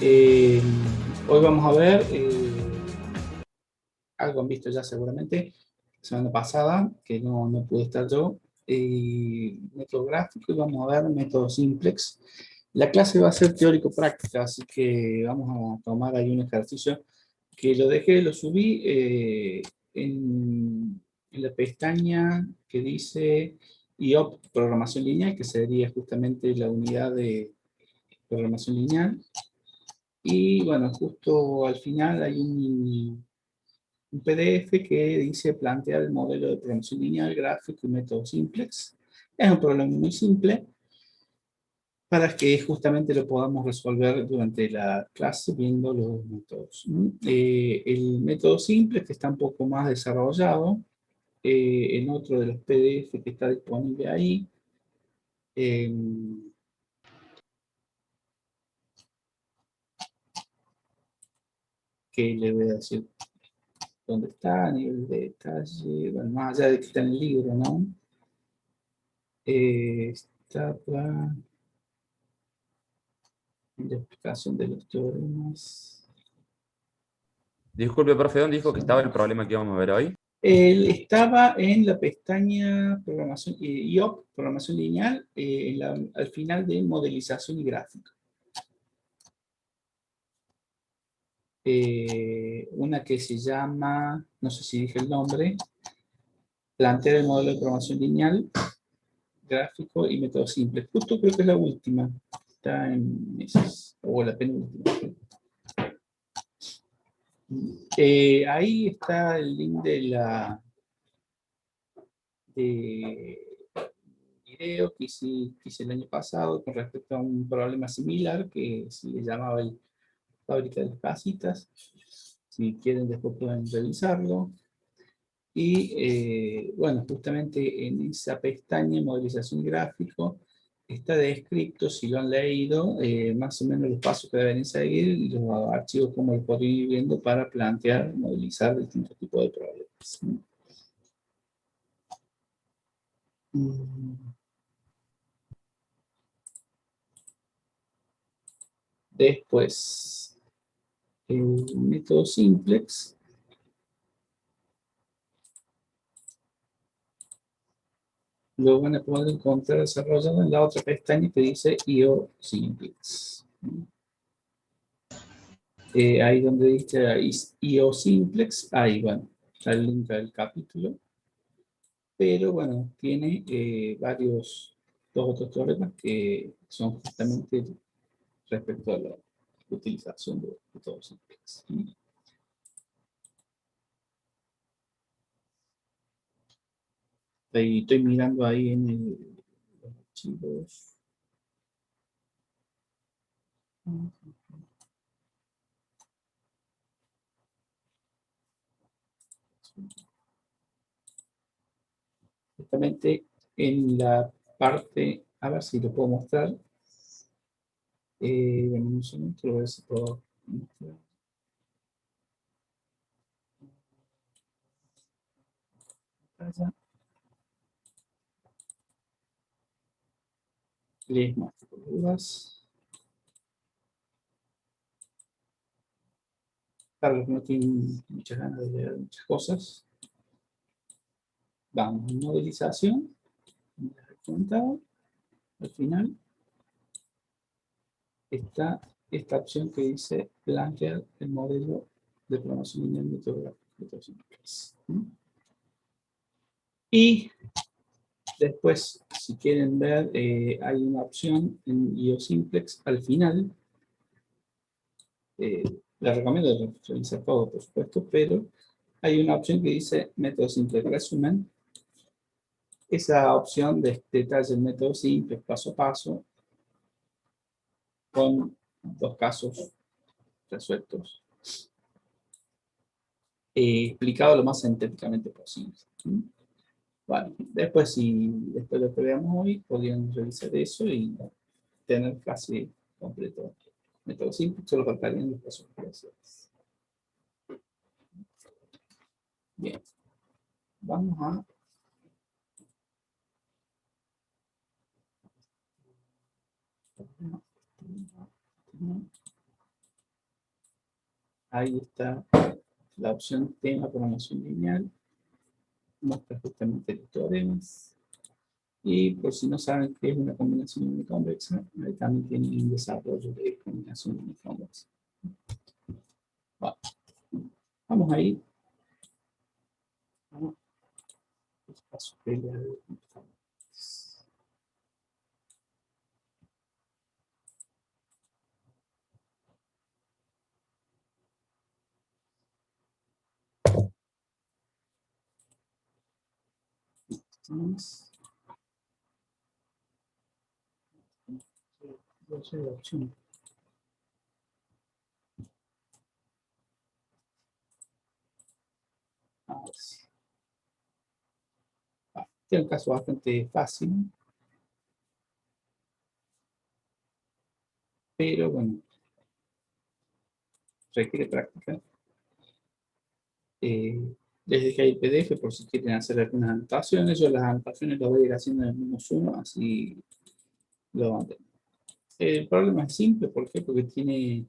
Eh, Hoy vamos a ver, algo han visto ya seguramente, la semana pasada, que no pude estar yo, método gráfico y vamos a ver método simplex. La clase va a ser teórico-práctica, así que vamos a tomar ahí un ejercicio que lo dejé, lo subí en la pestaña que dice IOP, programación lineal, que sería justamente la unidad de programación lineal. Y bueno, justo al final hay un PDF que dice plantear el modelo de programación lineal, gráfico y método simplex. Es un problema muy simple para que justamente lo podamos resolver durante la clase viendo los métodos. El método simple que está un poco más desarrollado en otro de los PDF que está disponible ahí. eh, que le voy a decir dónde está, a nivel de detalle, bueno, más allá de que está en el libro, ¿no? Está la explicación de los teoremas. Disculpe, profe, ¿dónde dijo que estaba el problema que íbamos a ver hoy? Él estaba en la pestaña programación, IOP, programación lineal, al final de modelización y gráfica. Una que se llama, no sé si dije el nombre, plantear el modelo de programación lineal, gráfico y método simple. Justo creo que es la última. Está en esas, o la penúltima. Ahí está el link de video que hice el año pasado con respecto a un problema similar que se le llamaba el fábrica de las casitas. Si quieren, después pueden revisarlo. Y bueno, justamente en esa pestaña, modelización y gráfico, está descrito, si lo han leído, más o menos los pasos que deben seguir y los archivos, como los pueden ir viendo para plantear, modelizar distintos tipos de problemas. Después, el método simplex lo van a poder encontrar desarrollado en la otra pestaña que dice IO simplex. Ahí donde dice IO simplex, ahí bueno, está el link del capítulo, pero bueno, tiene dos otros teoremas que son justamente respecto a la utilización de método simplex. Estoy mirando ahí en los archivos. Justamente en la parte, a ver si lo puedo mostrar. Bueno, un segundo, lo voy a ver si puedo mostrar. Allá. Les muestro dudas. Para los que no tienen muchas ganas de leer muchas cosas. Vamos, modelización. Como les he comentado, al final está esta opción que dice plantear el modelo de programación lineal metodológico. Y después, si quieren ver, hay una opción en IOSimplex al final. Les recomiendo revisar todo, por supuesto, pero hay una opción que dice método simple resumen. Esa opción detalla el método simple, paso a paso, con dos casos resueltos, explicado lo más sintéticamente posible. Bueno, después, si después de lo que veamos hoy, podrían revisar eso y tener casi completo método simple, solo faltarían los pasos especiales. Bien, vamos a ahí está la opción tema programación lineal, muestra justamente los teoremas. Y por si no saben qué es una combinación uniconvexa, ahí también tienen un desarrollo de combinación uniconvexa. Bueno, vamos a ir a espacio peleado. Vamos. Este es un caso bastante fácil, pero bueno, requiere práctica. Les dejé ahí el PDF por si quieren hacer algunas anotaciones. Yo las anotaciones las voy a ir haciendo en el mismo Zoom, así lo van a tener. El problema es simple, ¿por qué? Porque tiene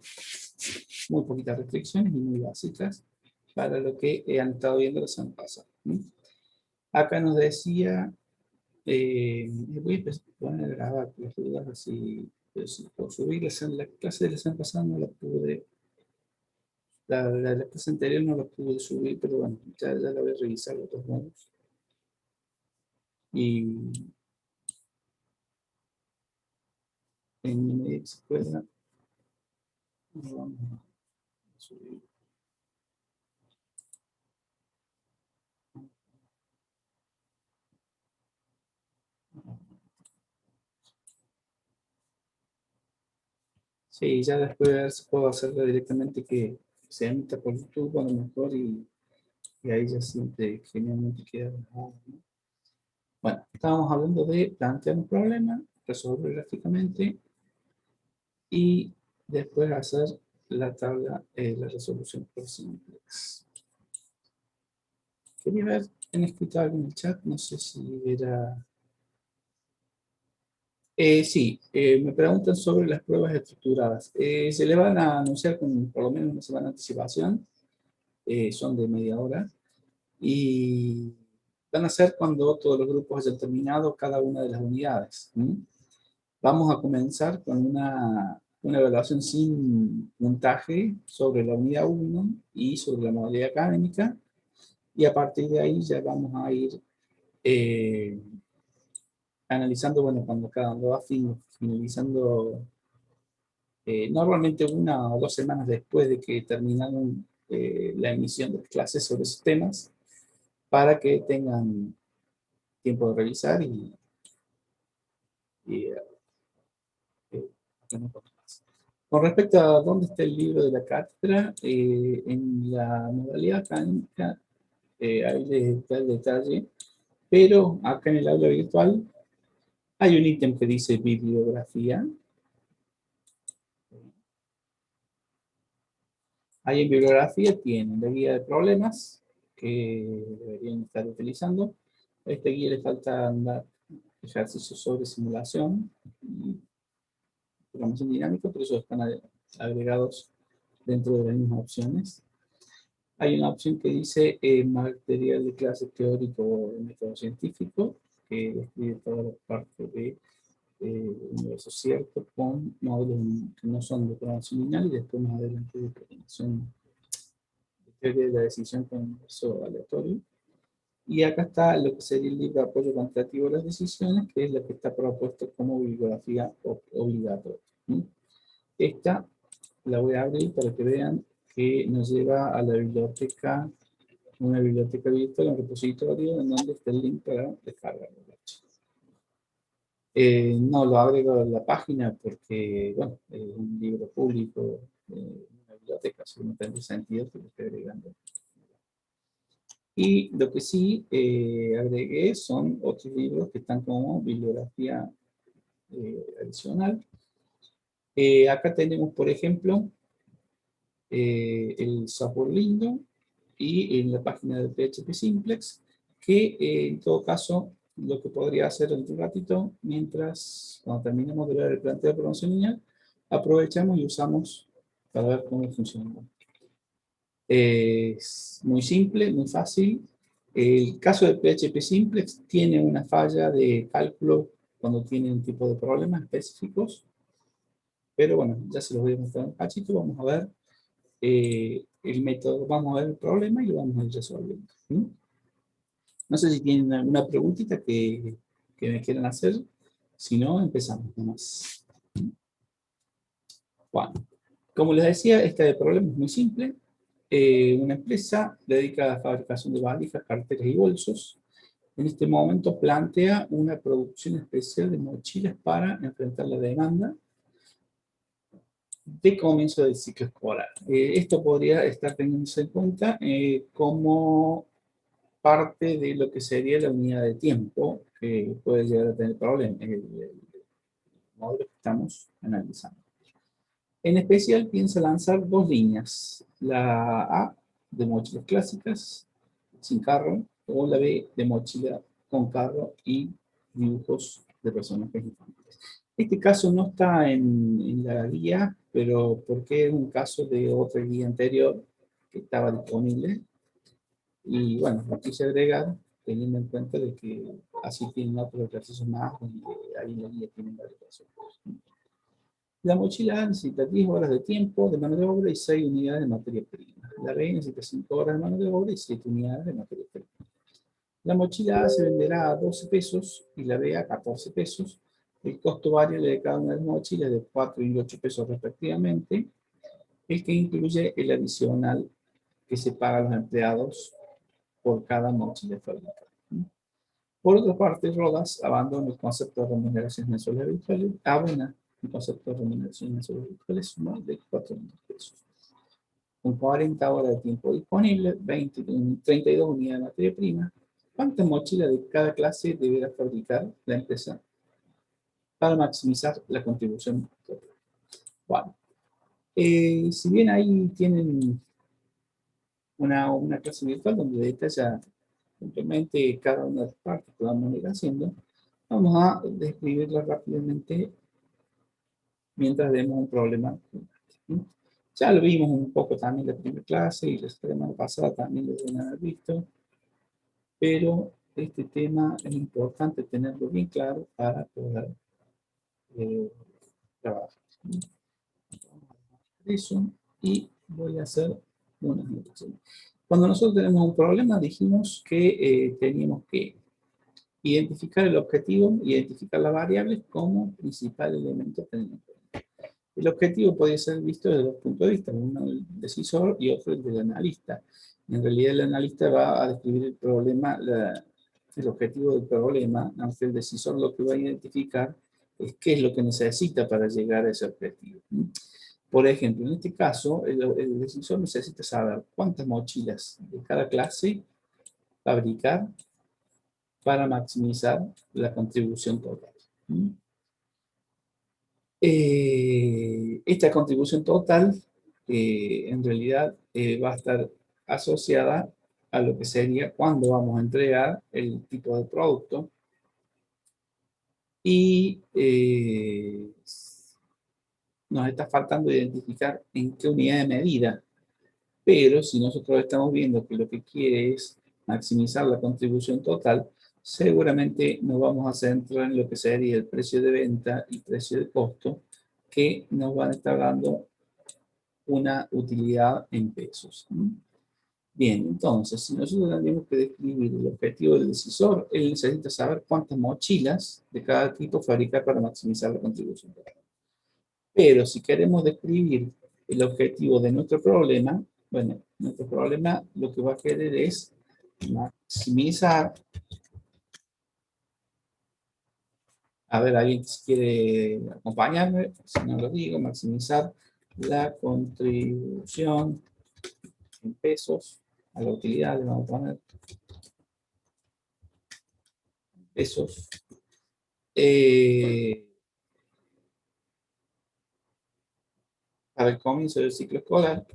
muy poquitas restricciones y muy básicas para lo que han estado viendo la semana pasada. Acá nos decía, voy a poner a grabar las dudas así, pues, por subir la clase de la semana pasada no la pude, la clase anterior no la pude subir, pero bueno, ya la voy a revisar de todos modos. Y en la medida que se pueda, vamos a subir. Sí, ya después puedo hacerlo directamente que se emita por YouTube a lo mejor y ahí ya siempre genialmente queda grabado, ¿no? Bueno, estábamos hablando de plantear un problema, resolver gráficamente y después hacer la tabla, la resolución por simplex. Quería ver, ¿han escrito algo en el chat? No sé si era... sí, me preguntan sobre las pruebas estructuradas. Se le van a anunciar con por lo menos una semana de anticipación. Son de media hora. Y van a ser cuando todos los grupos hayan terminado cada una de las unidades. Vamos a comenzar con una evaluación sin montaje sobre la unidad 1 y sobre la modalidad académica. Y a partir de ahí ya vamos a ir analizando, bueno, cuando cada uno va finalizando, normalmente 1 o 2 semanas después de que terminaron la emisión de clases sobre esos temas, para que tengan tiempo de revisar y con respecto a dónde está el libro de la cátedra, en la modalidad académica, ahí les está el detalle, pero acá en el aula virtual hay un ítem que dice bibliografía. Ahí en bibliografía tienen la guía de problemas que deberían estar utilizando. A esta guía le faltan ejercicios sobre simulación y programación dinámica, pero esos están agregados dentro de las mismas opciones. Hay una opción que dice material de clase teórico o método científico, que describe toda la parte de universo cierto con módulos que no son de programación lineal y después más adelante de programación de teoría de la decisión con universo aleatorio. Y acá está lo que sería el libro de apoyo cuantitativo a las decisiones, que es la que está propuesto como bibliografía obligatoria. Esta la voy a abrir para que vean que nos lleva a la biblioteca, una biblioteca virtual, un repositorio en donde está el link para descargarlo. No lo agrego a la página porque, bueno, es un libro público, una biblioteca, así que no tendría sentido que lo esté agregando. Y lo que sí agregué son otros libros que están como bibliografía adicional. Acá tenemos, por ejemplo, el software lindo y en la página de PHP Simplex, que en todo caso lo que podría hacer en un ratito, mientras cuando terminemos de ver el planteo de programación lineal, aprovechamos y usamos para ver cómo funciona. Es muy simple, muy fácil. El caso de PHP Simplex tiene una falla de cálculo cuando tiene un tipo de problemas específicos, pero bueno, ya se los voy a mostrar un cachito. Vamos a ver el método, vamos a ver el problema y lo vamos a ir resolviendo. ¿Sí? No sé si tienen alguna preguntita que me quieran hacer. Si no, empezamos nomás. Bueno, como les decía, este problema es muy simple. Una empresa dedicada a la fabricación de valijas, carteras y bolsos, en este momento plantea una producción especial de mochilas para enfrentar la demanda de comienzo del ciclo escolar. Esto podría estar teniéndose en cuenta como parte de lo que sería la unidad de tiempo que puede llegar a tener problemas, el modelo que estamos analizando. En especial piensa lanzar dos líneas, la A de mochilas clásicas sin carro o la B de mochila con carro y dibujos de personajes infantiles. Este caso no está en la guía, pero porque es un caso de otra guía anterior que estaba disponible. Y bueno, lo quise agregar teniendo en cuenta de que así tienen otros ejercicios más y ahí en la guía tienen varios casos. La mochila A necesita 10 horas de tiempo de mano de obra y 6 unidades de materia prima. La B necesita 5 horas de mano de obra y 7 unidades de materia prima. La mochila A se venderá a 12 pesos y la B a 14 pesos. El costo variable de cada una de las mochilas es de 4 y 8 pesos respectivamente, el que incluye el adicional que se paga a los empleados por cada mochila fabricada. Por otra parte, Rodas abandona el concepto de remuneraciones mensuales habituales, abona el concepto de remuneraciones mensuales habituales, suma de 4.000 pesos. Con 40 horas de tiempo disponible, 32 unidades de materia prima. ¿Cuántas mochilas de cada clase deberá fabricar la empresa para maximizar la contribución total? Bueno, si bien ahí tienen una clase virtual donde detalla puntualmente cada una de las partes que vamos a ir haciendo, vamos a describirla rápidamente mientras vemos un problema. Ya lo vimos un poco también en la primera clase y la semana pasada también lo deben haber visto, pero este tema es importante tenerlo bien claro para poder trabajar. Eso y voy a hacer una anotación. Cuando nosotros tenemos un problema, dijimos que teníamos que identificar el objetivo, identificar las variables como principal elemento a tener en cuenta. El objetivo puede ser visto desde dos puntos de vista, uno del decisor y otro el del analista. En realidad el analista va a describir el problema, el objetivo del problema, aunque el decisor lo que va a identificar es qué es lo que necesita para llegar a ese objetivo. Por ejemplo, en este caso, el decisor necesita saber cuántas mochilas de cada clase fabricar para maximizar la contribución total. Esta contribución total en realidad va a estar asociada a lo que sería cuándo vamos a entregar el tipo de producto y nos está faltando identificar en qué unidad de medida, pero si nosotros estamos viendo que lo que quiere es maximizar la contribución total, seguramente nos vamos a centrar en lo que sería el precio de venta y precio de costo, que nos van a estar dando una utilidad en pesos. Bien, entonces, si nosotros tenemos que describir el objetivo del decisor, él necesita saber cuántas mochilas de cada tipo fabricar para maximizar la contribución total. Pero si queremos describir el objetivo de nuestro problema, bueno, nuestro problema lo que va a querer es maximizar. A ver, alguien que quiere acompañarme, si no lo digo, maximizar la contribución en pesos a la utilidad, le vamos a poner pesos. Para el comienzo del ciclo escolar.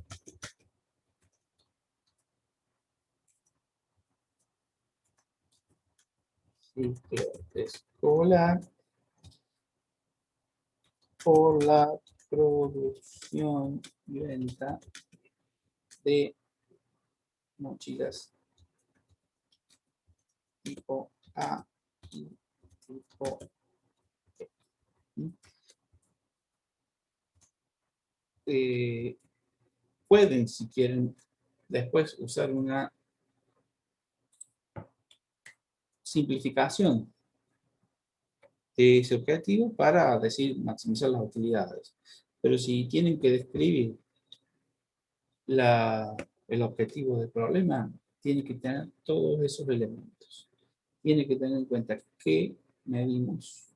Ciclo escolar por la producción y venta de mochilas tipo A y tipo E. Pueden, si quieren, después usar una simplificación de ese objetivo para decir maximizar las utilidades. Pero si tienen que describir el objetivo del problema, tienen que tener todos esos elementos. Tienen que tener en cuenta qué medimos,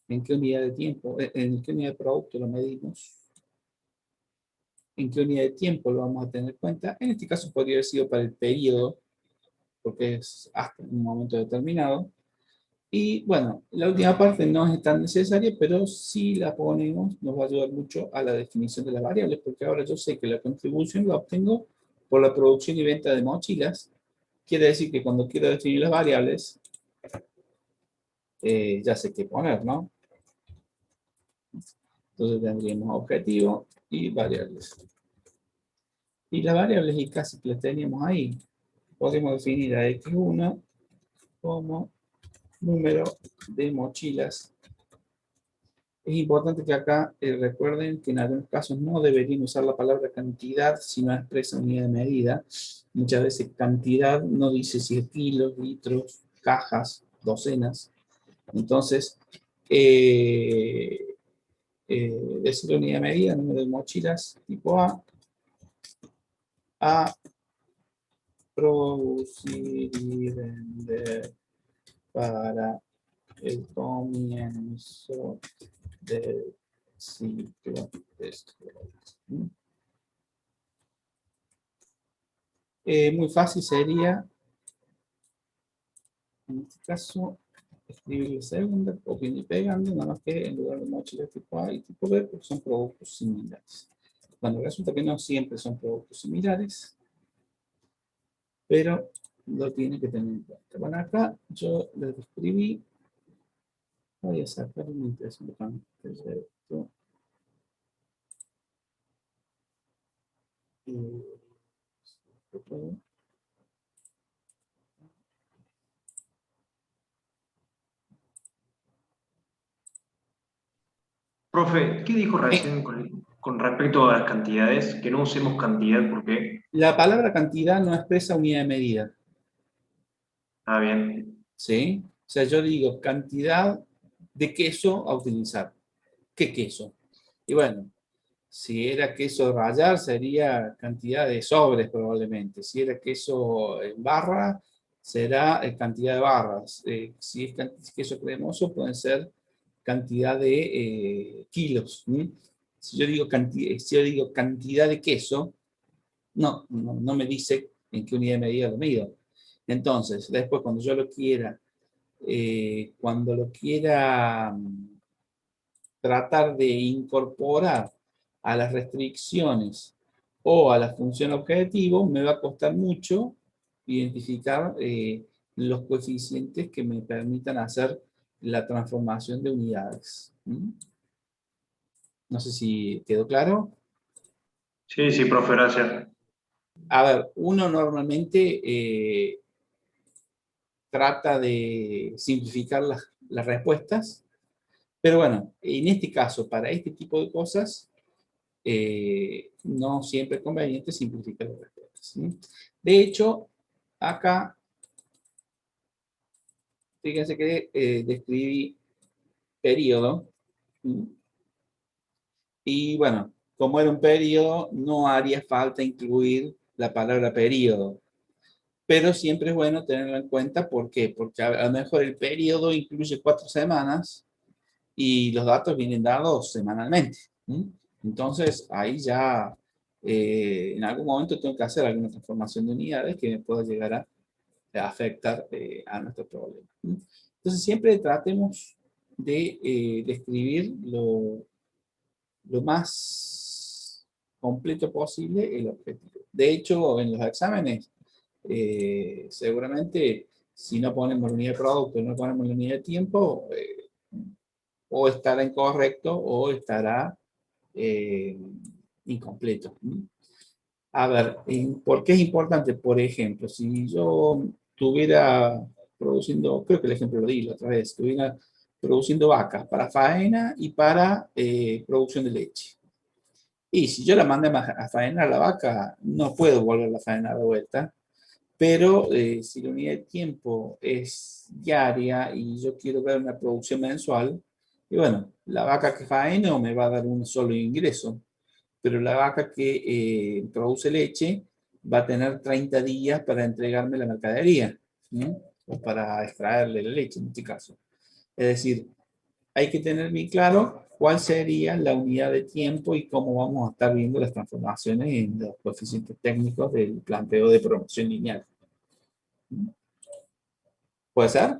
en qué unidad de tiempo, en qué unidad de producto lo medimos, en qué unidad de tiempo lo vamos a tener en cuenta. En este caso podría haber sido para el periodo, porque es hasta un momento determinado. Y bueno, la última parte no es tan necesaria, pero si la ponemos nos va a ayudar mucho a la definición de las variables, porque ahora yo sé que la contribución la obtengo por la producción y venta de mochilas. Quiere decir que cuando quiero definir las variables, ya sé qué poner, ¿no? Entonces tendríamos objetivo y variables. Y las variables y casi que las teníamos ahí. Podemos definir a x1 como número de mochilas. Es importante que acá recuerden que en algunos casos no deberían usar la palabra cantidad si no expresa unidad de medida. Muchas veces cantidad no dice si es kilos, litros, cajas, docenas. Entonces, decir unidad de medida, número de mochilas tipo A producir y vender para el comienzo del ciclo de escuelas. Muy fácil sería, en este caso, escribir la segunda, copiando y pegando, nada más que en lugar de mochilas tipo A y tipo B, porque son productos similares. Bueno, resulta que no siempre son productos similares, pero lo tiene que tener en cuenta. Bueno, acá yo les describí, voy a sacar una impresión de esto. Profe, ¿qué dijo recién con respecto a las cantidades? Que no usemos cantidad porque... La palabra cantidad no expresa unidad de medida. Ah, bien. ¿Sí? O sea, yo digo cantidad de queso a utilizar. ¿Qué queso? Y bueno, si era queso rallar, sería cantidad de sobres probablemente. Si era queso en barra, será cantidad de barras. Si es queso cremoso, pueden ser cantidad de kilos. Si yo digo cantidad de queso, no me dice en qué unidad de medida lo mido. Entonces, después cuando lo quiera tratar de incorporar a las restricciones o a la función objetivo, me va a costar mucho identificar los coeficientes que me permitan hacer la transformación de unidades. No sé si quedó claro. Sí, sí, profe, gracias. A ver, uno normalmente trata de simplificar las respuestas, pero bueno, en este caso, para este tipo de cosas, no siempre es conveniente simplificar las respuestas. ¿Sí? De hecho, acá, fíjense que describí periodo, ¿sí? Y bueno, como era un periodo, no haría falta incluir la palabra periodo. Pero siempre es bueno tenerlo en cuenta. ¿Por qué? Porque a lo mejor el periodo incluye 4 semanas y los datos vienen dados semanalmente. ¿Sí? Entonces, ahí ya en algún momento tengo que hacer alguna transformación de unidades que me pueda llegar a afectar a nuestro problema. ¿Sí? Entonces, siempre tratemos de describir lo más completo posible el objetivo. De hecho, en los exámenes, seguramente, si no ponemos la unidad de producto, no ponemos la unidad de tiempo, o estará incorrecto o estará incompleto. A ver, ¿por qué es importante? Por ejemplo, si yo estuviera produciendo, creo que el ejemplo lo di la otra vez, estuviera produciendo vacas para faena y para producción de leche. Y si yo la mandé a faenar la vaca, no puedo volver a faenar de vuelta, pero si la unidad de tiempo es diaria y yo quiero ver una producción mensual, y bueno, la vaca que faeno me va a dar un solo ingreso, pero la vaca que produce leche va a tener 30 días para entregarme la mercadería, ¿no? O para extraerle la leche en este caso. Es decir, hay que tener bien claro cuál sería la unidad de tiempo y cómo vamos a estar viendo las transformaciones en los coeficientes técnicos del planteo de promoción lineal. ¿Puede ser?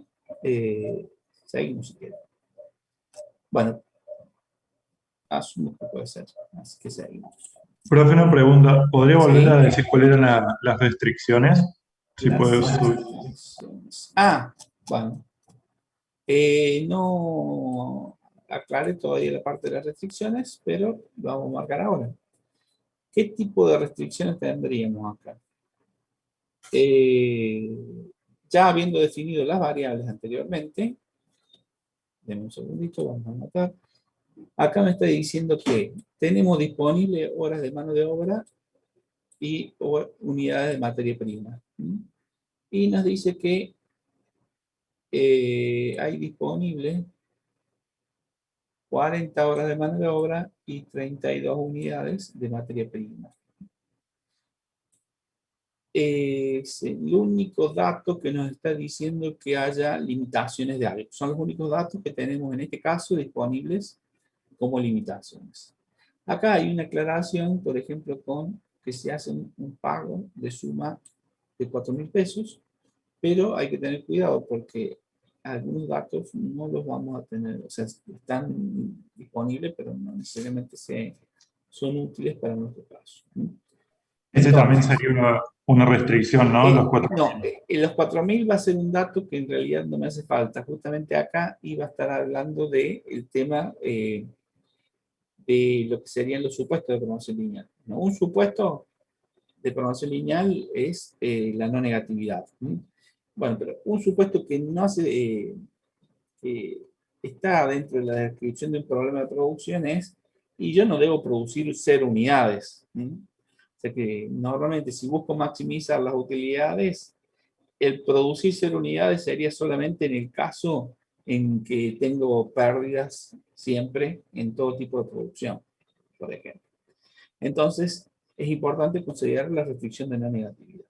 Seguimos si quieren. Bueno, asumo que puede ser, así que seguimos. Profe, una pregunta. ¿Podría volver ¿Sí? a decir cuáles eran las restricciones? Si Las puedes subir. restricciones. Bueno. No aclaré todavía la parte de las restricciones, pero lo vamos a marcar ahora. ¿Qué tipo de restricciones tendríamos acá? Ya habiendo definido las variables anteriormente, denme un segundito, vamos a anotar. Acá me está diciendo que tenemos disponible horas de mano de obra y unidades de materia prima. Y nos dice que hay disponible 40 horas de mano de obra y 32 unidades de materia prima. Es el único dato que nos está diciendo que haya limitaciones de algo. Son los únicos datos que tenemos en este caso disponibles como limitaciones. Acá hay una aclaración, por ejemplo, con que se hace un pago de suma de 4.000 pesos, pero hay que tener cuidado porque algunos datos no los vamos a tener, o sea, están disponibles, pero no necesariamente son útiles para nuestro caso. Ese también Entonces, sería una restricción, ¿no? Los cuatro. no, los 4.000 va a ser un dato que en realidad no me hace falta. Justamente acá iba a estar hablando del tema de lo que serían los supuestos de programación lineal, ¿no? Un supuesto de programación lineal es la no negatividad. Bueno, pero un supuesto que no hace, está dentro de la descripción de un problema de producción es, y yo no debo producir 0 unidades. O sea que normalmente si busco maximizar las utilidades, el producir 0 unidades sería solamente en el caso en que tengo pérdidas siempre en todo tipo de producción, por ejemplo. Entonces, es importante considerar la restricción de no negatividad.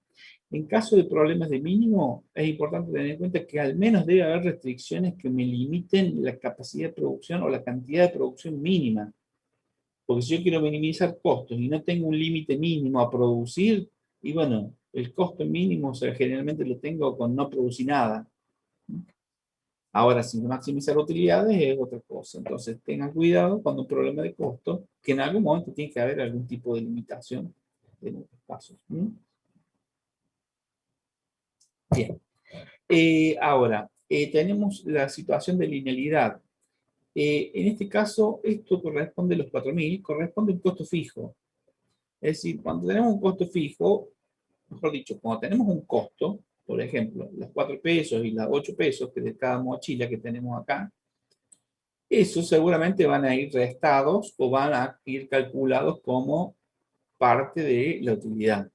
En caso de problemas de mínimo, es importante tener en cuenta que al menos debe haber restricciones que me limiten la capacidad de producción o la cantidad de producción mínima. Porque si yo quiero minimizar costos y no tengo un límite mínimo a producir, y bueno, el costo mínimo, o sea, generalmente lo tengo con no producir nada. Ahora, si maximizar utilidades es otra cosa. Entonces, tengan cuidado cuando un problema de costo, que en algún momento tiene que haber algún tipo de limitación en otros casos. Bien. Ahora, tenemos la situación de linealidad. En este caso, esto corresponde a los 4.000, corresponde a un costo fijo. Es decir, cuando tenemos un costo fijo, mejor dicho, cuando tenemos un costo, por ejemplo, los 4 pesos y los 8 pesos que de cada mochila que tenemos acá, esos seguramente van a ir restados o van a ir calculados como parte de la utilidad.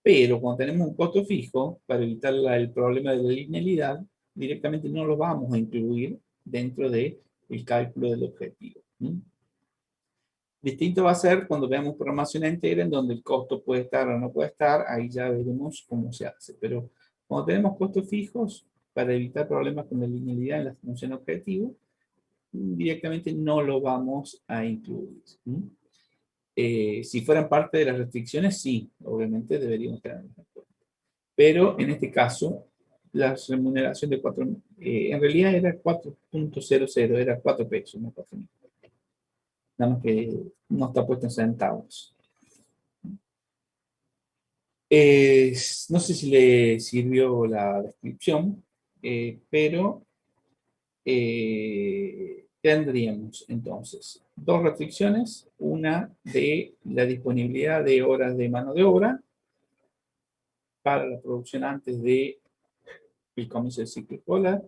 Pero cuando tenemos un costo fijo, para evitar el problema de la linealidad, directamente no lo vamos a incluir dentro del cálculo del objetivo. Distinto va a ser cuando veamos programación entera, en donde el costo puede estar o no puede estar, ahí ya veremos cómo se hace. Pero cuando tenemos costos fijos, para evitar problemas con la linealidad en la función objetivo, directamente no lo vamos a incluir. Si fueran parte de las restricciones, sí, obviamente deberíamos tener en cuenta. Pero en este caso, la remuneración de 4, en realidad era 4.00, era 4 pesos, no 4.000. Nada más que no está puesto en centavos. No sé si le sirvió la descripción, pero tendríamos entonces dos restricciones, una de la disponibilidad de horas de mano de obra para la producción antes de el comienzo del ciclo escolar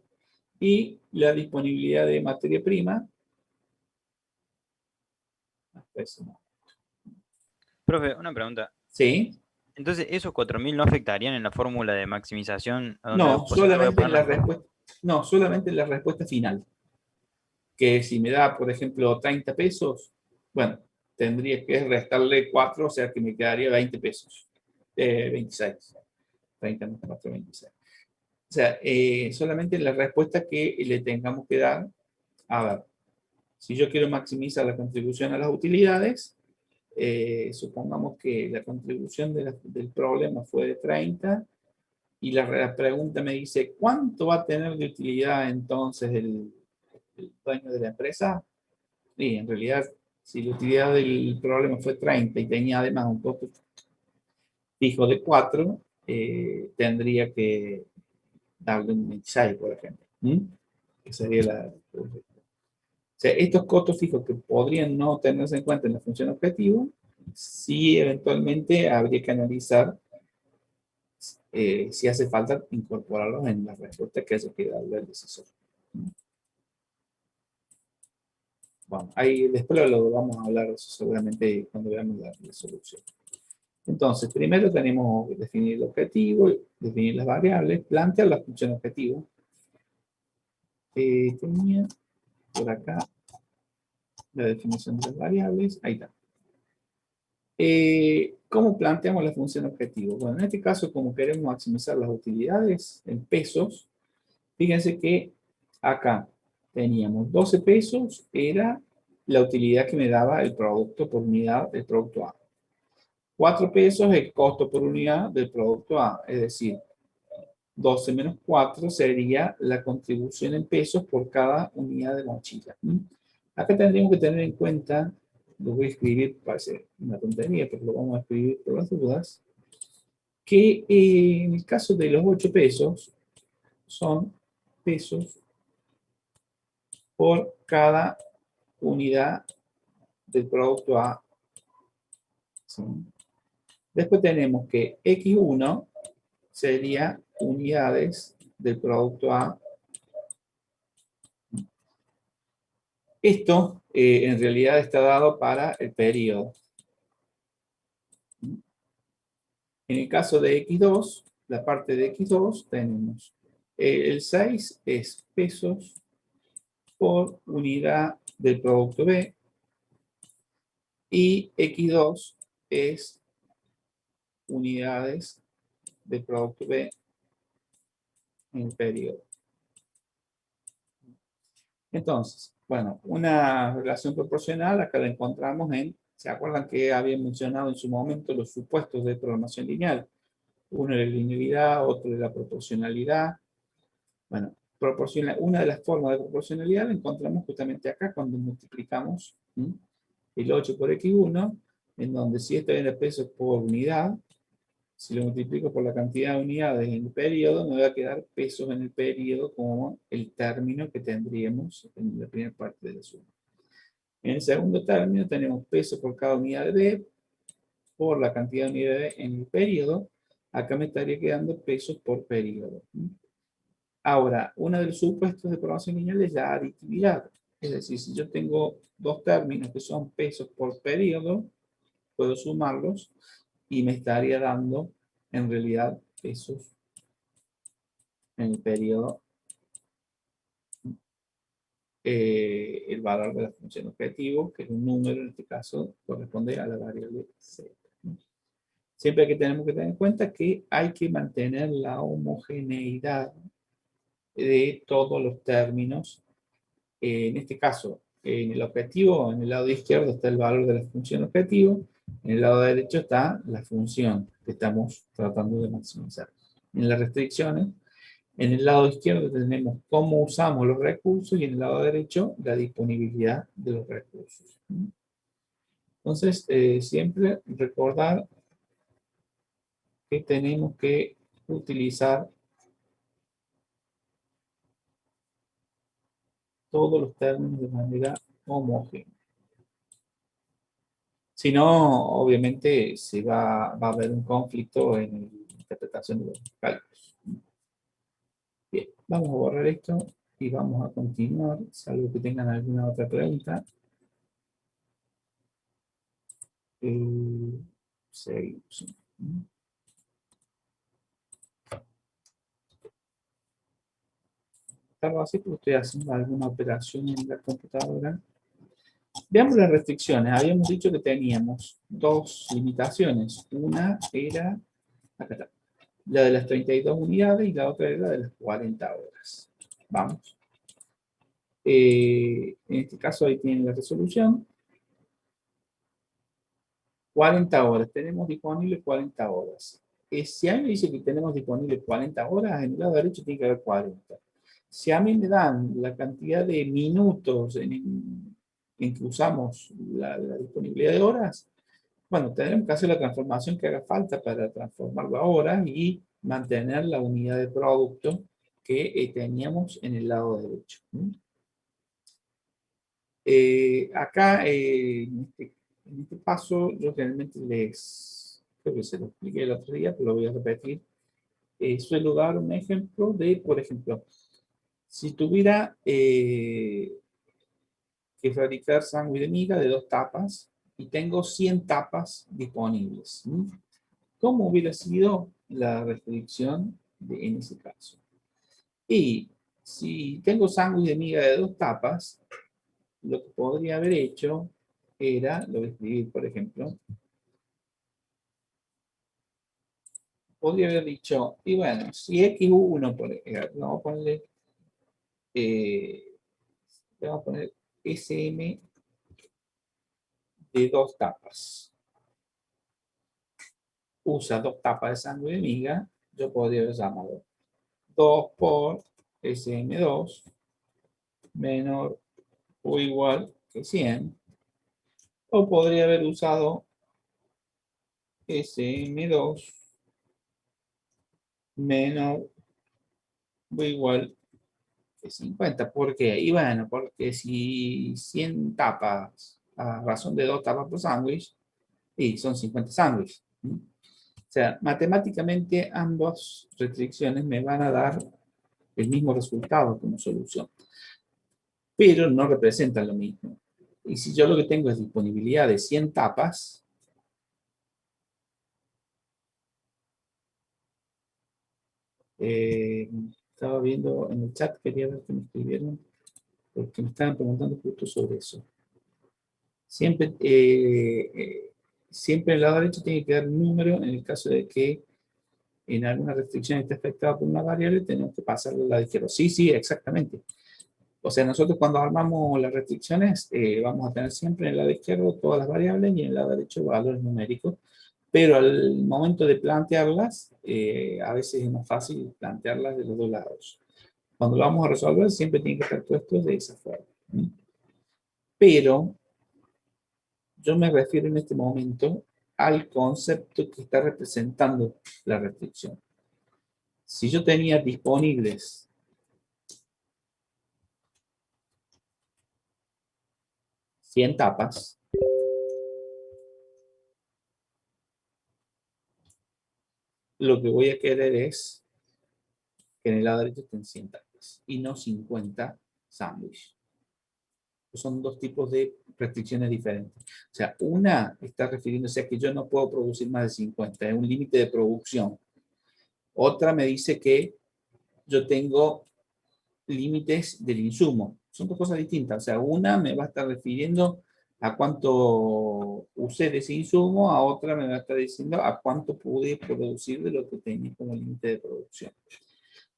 y la disponibilidad de materia prima. Profe, una pregunta. Sí, Entonces, ¿esos 4.000 no afectarían en la fórmula de maximización a donde, no, o sea, yo voy a solamente en poner la las... respuesta, no, solamente en la respuesta final. Que si me da, por ejemplo, 30 pesos, bueno, tendría que restarle 4, o sea que me quedaría 20 pesos. 26. 30 más 4, 26. O sea, solamente en la respuesta que le tengamos que dar, a ver, si yo quiero maximizar la contribución a las utilidades, supongamos que la contribución del problema fue de 30 y la pregunta me dice, ¿cuánto va a tener de utilidad entonces el dueño de la empresa? Y en realidad, si la utilidad del problema fue 30 y tenía además un costo fijo de 4, tendría que darle un 26, por ejemplo. Que sería o sea, estos costos fijos que podrían no tenerse en cuenta en la función objetivo, sí eventualmente habría que analizar si hace falta incorporarlos en la respuesta que haya que darle al decisor. Bueno, ahí después lo vamos a hablar eso seguramente cuando veamos la solución. Entonces, primero tenemos que definir el objetivo, definir las variables, plantear la función objetivo. Tenía por acá la definición de las variables. Ahí está. ¿Cómo planteamos la función objetivo? Bueno, en este caso, como queremos maximizar las utilidades en pesos, fíjense que acá teníamos 12 pesos, era la utilidad que me daba el producto por unidad del producto A. 4 pesos el costo por unidad del producto A, es decir, 12 menos 4 sería la contribución en pesos por cada unidad de mochila. Acá tendríamos que tener en cuenta, lo voy a escribir, parece una tontería, pero lo vamos a escribir por las dudas, que en el caso de los 8 pesos, son pesos por cada unidad del producto A. ¿Sí? Después tenemos que X1 sería unidades del producto A. Esto en realidad está dado para el periodo. En el caso de X2, la parte de X2 tenemos el 6 es pesos por unidad del producto B y X2 es unidades del producto B en el periodo. Entonces, bueno, una relación proporcional acá la encontramos ¿se acuerdan que había mencionado en su momento los supuestos de programación lineal? Uno de la linealidad, otro de la proporcionalidad. Bueno, una de las formas de proporcionalidad la encontramos justamente acá cuando multiplicamos el 8 por X1, en donde si esto era pesos por unidad, si lo multiplico por la cantidad de unidades en el periodo, me va a quedar pesos en el periodo como el término que tendríamos en la primera parte de la suma. En el segundo término tenemos pesos por cada unidad de B por la cantidad de unidades en el periodo. Acá me estaría quedando pesos por periodo. Ahora, uno de los supuestos de programación lineal es la aditividad. Es decir, si yo tengo dos términos que son pesos por periodo, puedo sumarlos y me estaría dando en realidad pesos en el periodo el valor de la función objetivo, que es un número, en este caso corresponde a la variable z. Siempre que tenemos que tener en cuenta que hay que mantener la homogeneidad de todos los términos. En este caso, en el objetivo, en el lado izquierdo está el valor de la función objetivo, en el lado derecho está la función que estamos tratando de maximizar. En las restricciones, en el lado izquierdo tenemos cómo usamos los recursos y en el lado derecho la disponibilidad de los recursos. Entonces, siempre recordar que tenemos que utilizar todos los términos de manera homogénea. Si no, obviamente va a haber un conflicto en la interpretación de los cálculos. Bien, vamos a borrar esto y vamos a continuar, salvo que tengan alguna otra pregunta. Seguimos. Estamos así porque estoy haciendo alguna operación en la computadora. Veamos las restricciones. Habíamos dicho que teníamos dos limitaciones. Una era, acá está, la de las 32 unidades y la otra era la de las 40 horas. Vamos. En este caso ahí tienen la resolución. 40 horas. Tenemos disponible 40 horas. Si a mí me dice que tenemos disponible 40 horas, en el lado derecho tiene que haber 40. Si a mí me dan la cantidad de minutos en que usamos la disponibilidad de horas, bueno, tendremos que hacer la transformación que haga falta para transformarlo a horas y mantener la unidad de producto que teníamos en el lado derecho. Acá, en este paso, yo realmente creo que se lo expliqué el otro día, pero lo voy a repetir. Suelo dar un ejemplo de, por ejemplo, si tuviera que fabricar sándwich de miga de 2 tapas y tengo 100 tapas disponibles. ¿Cómo hubiera sido la restricción en ese caso? Y si tengo sándwich de miga de 2 tapas, lo que podría haber hecho era, lo voy a escribir, por ejemplo, podría haber dicho, y bueno, si X1, por ejemplo, vamos a poner SM de 2 tapas. Usa 2 tapas de sándwich de miga, yo podría haber llamado 2 por SM2 menor o igual que 100. O podría haber usado SM2 menor o igual que 50. ¿Por qué? Y bueno, porque si 100 tapas a razón de 2 tapas por sándwich, y son 50 sándwiches. O sea, matemáticamente ambas restricciones me van a dar el mismo resultado como solución, pero no representan lo mismo. Y si yo lo que tengo es disponibilidad de 100 tapas, estaba viendo en el chat, quería ver que me escribieron, porque me estaban preguntando justo sobre eso. Siempre, siempre el lado derecho tiene que dar un número en el caso de que en alguna restricción esté afectada por una variable, tenemos que pasarle al lado izquierdo. Sí, sí, exactamente. O sea, nosotros cuando armamos las restricciones, vamos a tener siempre en el lado izquierdo todas las variables y en el lado derecho valores numéricos, pero al momento de plantearlas, a veces es más fácil plantearlas de los dos lados. Cuando lo vamos a resolver, siempre tiene que estar puesto de esa forma. Pero yo me refiero en este momento al concepto que está representando la restricción. Si yo tenía disponibles 100 tapas, lo que voy a querer es que en el lado derecho estén 100 tapas y no 50 sándwiches. Son dos tipos de restricciones diferentes. O sea, una está refiriéndose a que yo no puedo producir más de 50, es un límite de producción. Otra me dice que yo tengo límites del insumo. Son dos cosas distintas. O sea, una me va a estar refiriendo a cuánto usé de ese insumo, a otra me va a estar diciendo a cuánto pude producir de lo que tenía como límite de producción.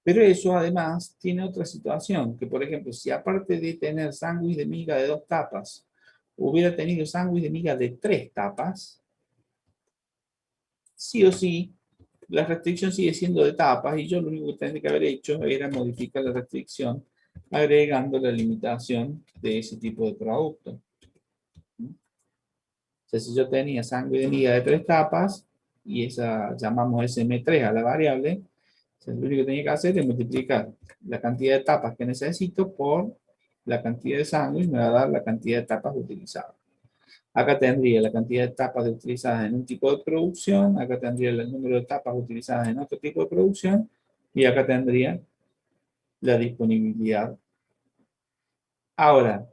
Pero eso además tiene otra situación, que por ejemplo, si aparte de tener sándwich de miga de 2 tapas, hubiera tenido sándwich de miga de 3 tapas, sí o sí, la restricción sigue siendo de tapas y yo lo único que tendría que haber hecho era modificar la restricción agregando la limitación de ese tipo de producto. O sea, si yo tenía sándwich de miga de 3 tapas y esa llamamos SM3 a la variable, lo único que tenía que hacer es multiplicar la cantidad de tapas que necesito por la cantidad de sándwich, me va a dar la cantidad de tapas utilizadas. Acá tendría la cantidad de etapas utilizadas en un tipo de producción, acá tendría el número de etapas utilizadas en otro tipo de producción, y acá tendría la disponibilidad. Ahora,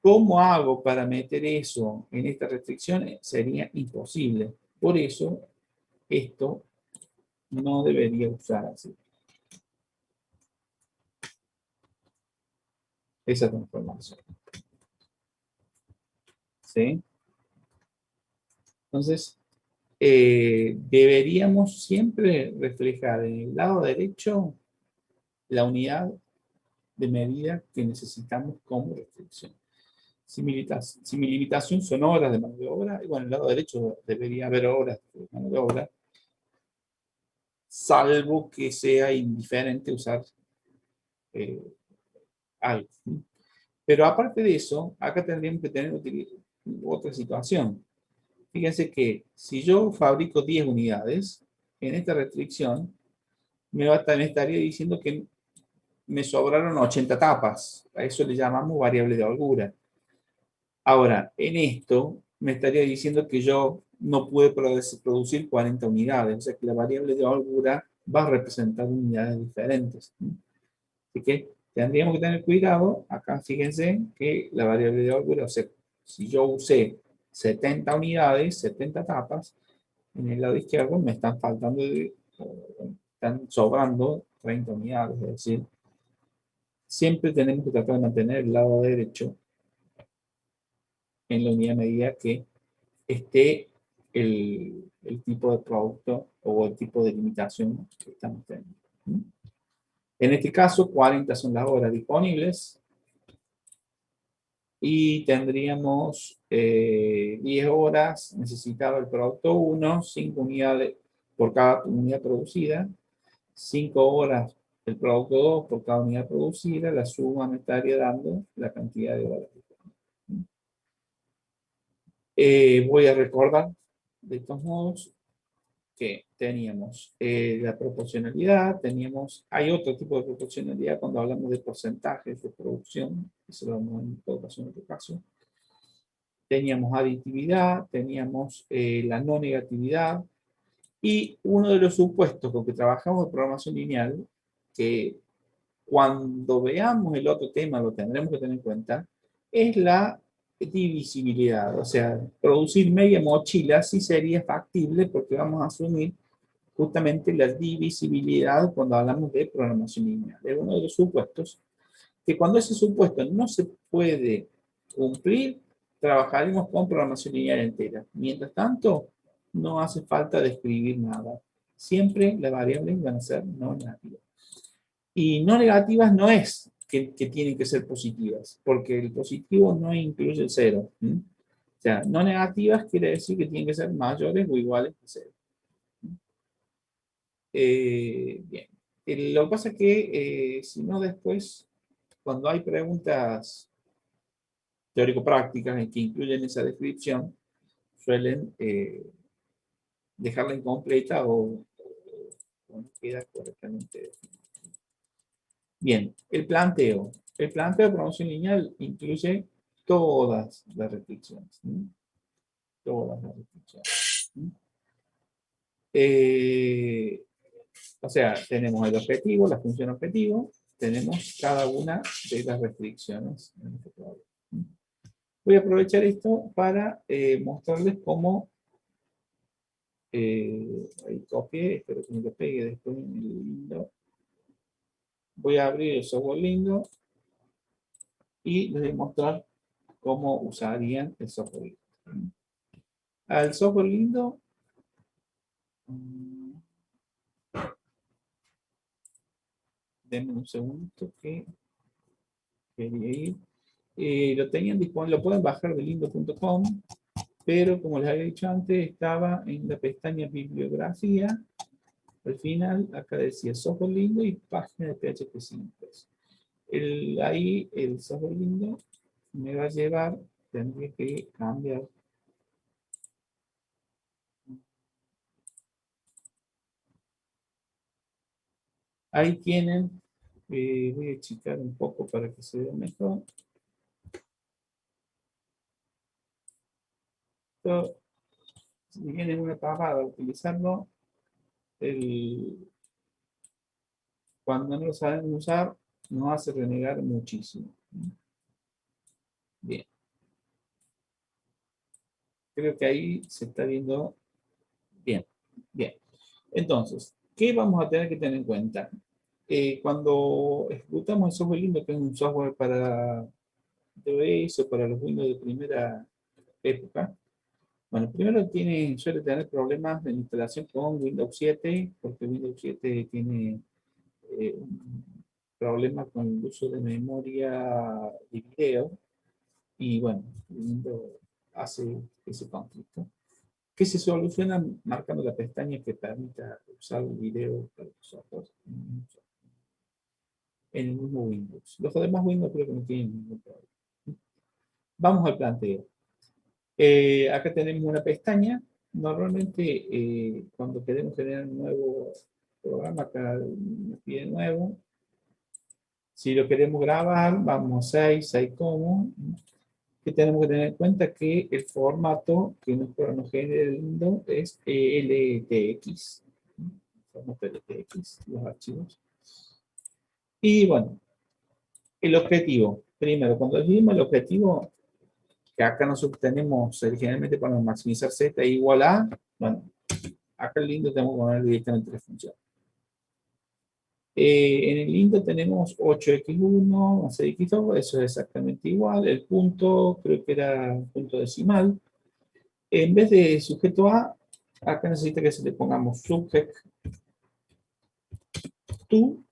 ¿cómo hago para meter eso en esta restricción? Sería imposible. Por eso, esto no debería usar así. Esa transformación. ¿Sí? Entonces, deberíamos siempre reflejar en el lado derecho la unidad de medida que necesitamos como restricción. Si mi limitación son horas de mano de obra, y bueno, en el lado derecho debería haber horas de mano de obra, salvo que sea indiferente usar algo. Pero aparte de eso, acá tendríamos que tener otra situación. Fíjense que si yo fabrico 10 unidades, en esta restricción me estaría diciendo que me sobraron 80 tapas. A eso le llamamos variable de holgura. Ahora, en esto me estaría diciendo que yo no pude producir 40 unidades. O sea que la variable de holgura va a representar unidades diferentes. Así que tendríamos que tener cuidado. Acá fíjense que la variable de holgura, o sea, si yo usé 70 unidades, 70 tapas, en el lado izquierdo me están faltando, están sobrando 30 unidades. Es decir, siempre tenemos que tratar de mantener el lado derecho en la unidad de medida que esté el tipo de producto o el tipo de limitación que estamos teniendo. En este caso, 40 son las horas disponibles y tendríamos 10 horas necesitado el producto 1, 5 unidades por cada unidad producida, 5 horas el producto 2 por cada unidad producida, la suma me estaría dando la cantidad de horas. Voy a recordar de todos modos que teníamos la proporcionalidad, hay otro tipo de proporcionalidad cuando hablamos de porcentajes de producción, eso lo vamos a ver en todo caso en otro caso. Teníamos aditividad, teníamos la no negatividad, y uno de los supuestos con que trabajamos en programación lineal, que cuando veamos el otro tema lo tendremos que tener en cuenta, es la divisibilidad. O sea, producir media mochila sí sería factible porque vamos a asumir justamente la divisibilidad cuando hablamos de programación lineal. Es uno de los supuestos que cuando ese supuesto no se puede cumplir, trabajaremos con programación lineal entera. Mientras tanto, no hace falta describir nada. Siempre las variables van a ser no negativas. Y no negativas no es que tienen que ser positivas, porque el positivo no incluye el cero. O sea, no negativas quiere decir que tienen que ser mayores o iguales a cero. Bien. Lo que pasa es que si no después, cuando hay preguntas teórico-prácticas en que incluyen esa descripción, suelen dejarla incompleta o no queda correctamente. Bien, el planteo. El planteo de promoción lineal incluye todas las restricciones. Todas las restricciones. O sea, tenemos el objetivo, la función objetivo, tenemos cada una de las restricciones en este cuadro. Voy a aprovechar esto para mostrarles cómo ahí copié, espero que me lo pegue después en el lindo. Voy a abrir el software lindo y les voy a mostrar cómo usarían el software lindo. Al software lindo, denme un segundo que quería ir. Lo tenían disponible, lo pueden bajar de lindo.com, pero como les había dicho antes, estaba en la pestaña bibliografía. Al final, acá decía software lindo y página de PHP Simples. Ahí el software lindo me va a llevar, tendría que cambiar. Ahí tienen, voy a achicar un poco para que se vea mejor. esto, si bien es una pavada utilizarlo, cuando no lo saben usar, nos hace renegar muchísimo. Bien. Creo que ahí se está viendo bien. Bien. Entonces, ¿qué vamos a tener que tener en cuenta? Cuando ejecutamos el software Windows, que es un software para DOS o para los Windows de primera época, bueno, primero suele tener problemas de instalación con Windows 7, porque Windows 7 tiene un problema con el uso de memoria de video, y bueno, Windows hace ese conflicto, que se soluciona marcando la pestaña que permita usar el video para los ojos en el mismo Windows. Los demás Windows creo que no tienen ningún problema. Vamos al planteo. Acá tenemos una pestaña. Normalmente, cuando queremos generar un nuevo programa, acá nos pide nuevo. Si lo queremos grabar, vamos a 6 como. Que tenemos que tener en cuenta que el formato que nos genera el Windows es LTX. Formato LTX, los archivos. Y bueno, el objetivo. Primero, cuando definimos el objetivo, que acá nosotros tenemos originalmente para maximizar Z igual a, bueno, acá el lindo tenemos que poner directamente la función. En el lindo tenemos 8x1 más x2, eso es exactamente igual. El punto, creo que era un punto decimal. En vez de sujeto A, acá necesita que se le pongamos subject to,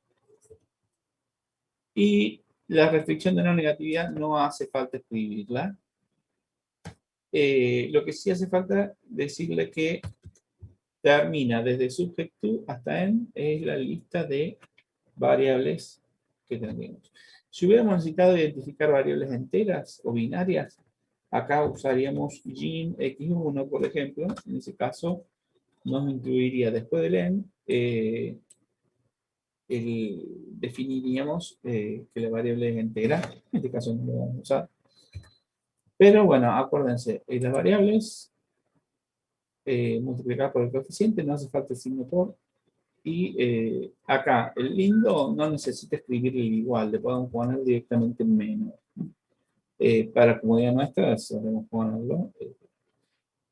y la restricción de no negatividad no hace falta escribirla. Lo que sí hace falta decirle que termina desde subject to hasta en es la lista de variables que tendríamos. Si hubiéramos necesitado identificar variables enteras o binarias, acá usaríamos gin x1, por ejemplo. En ese caso, nos incluiría después del en, definiríamos que la variable es entera. En este caso no lo vamos a usar. Pero bueno, acuérdense, las variables multiplicadas por el coeficiente, no hace falta el signo por. Y acá, el lindo no necesita escribirle el igual, le podemos poner directamente menos. Para comodidad nuestra, podemos ponerlo.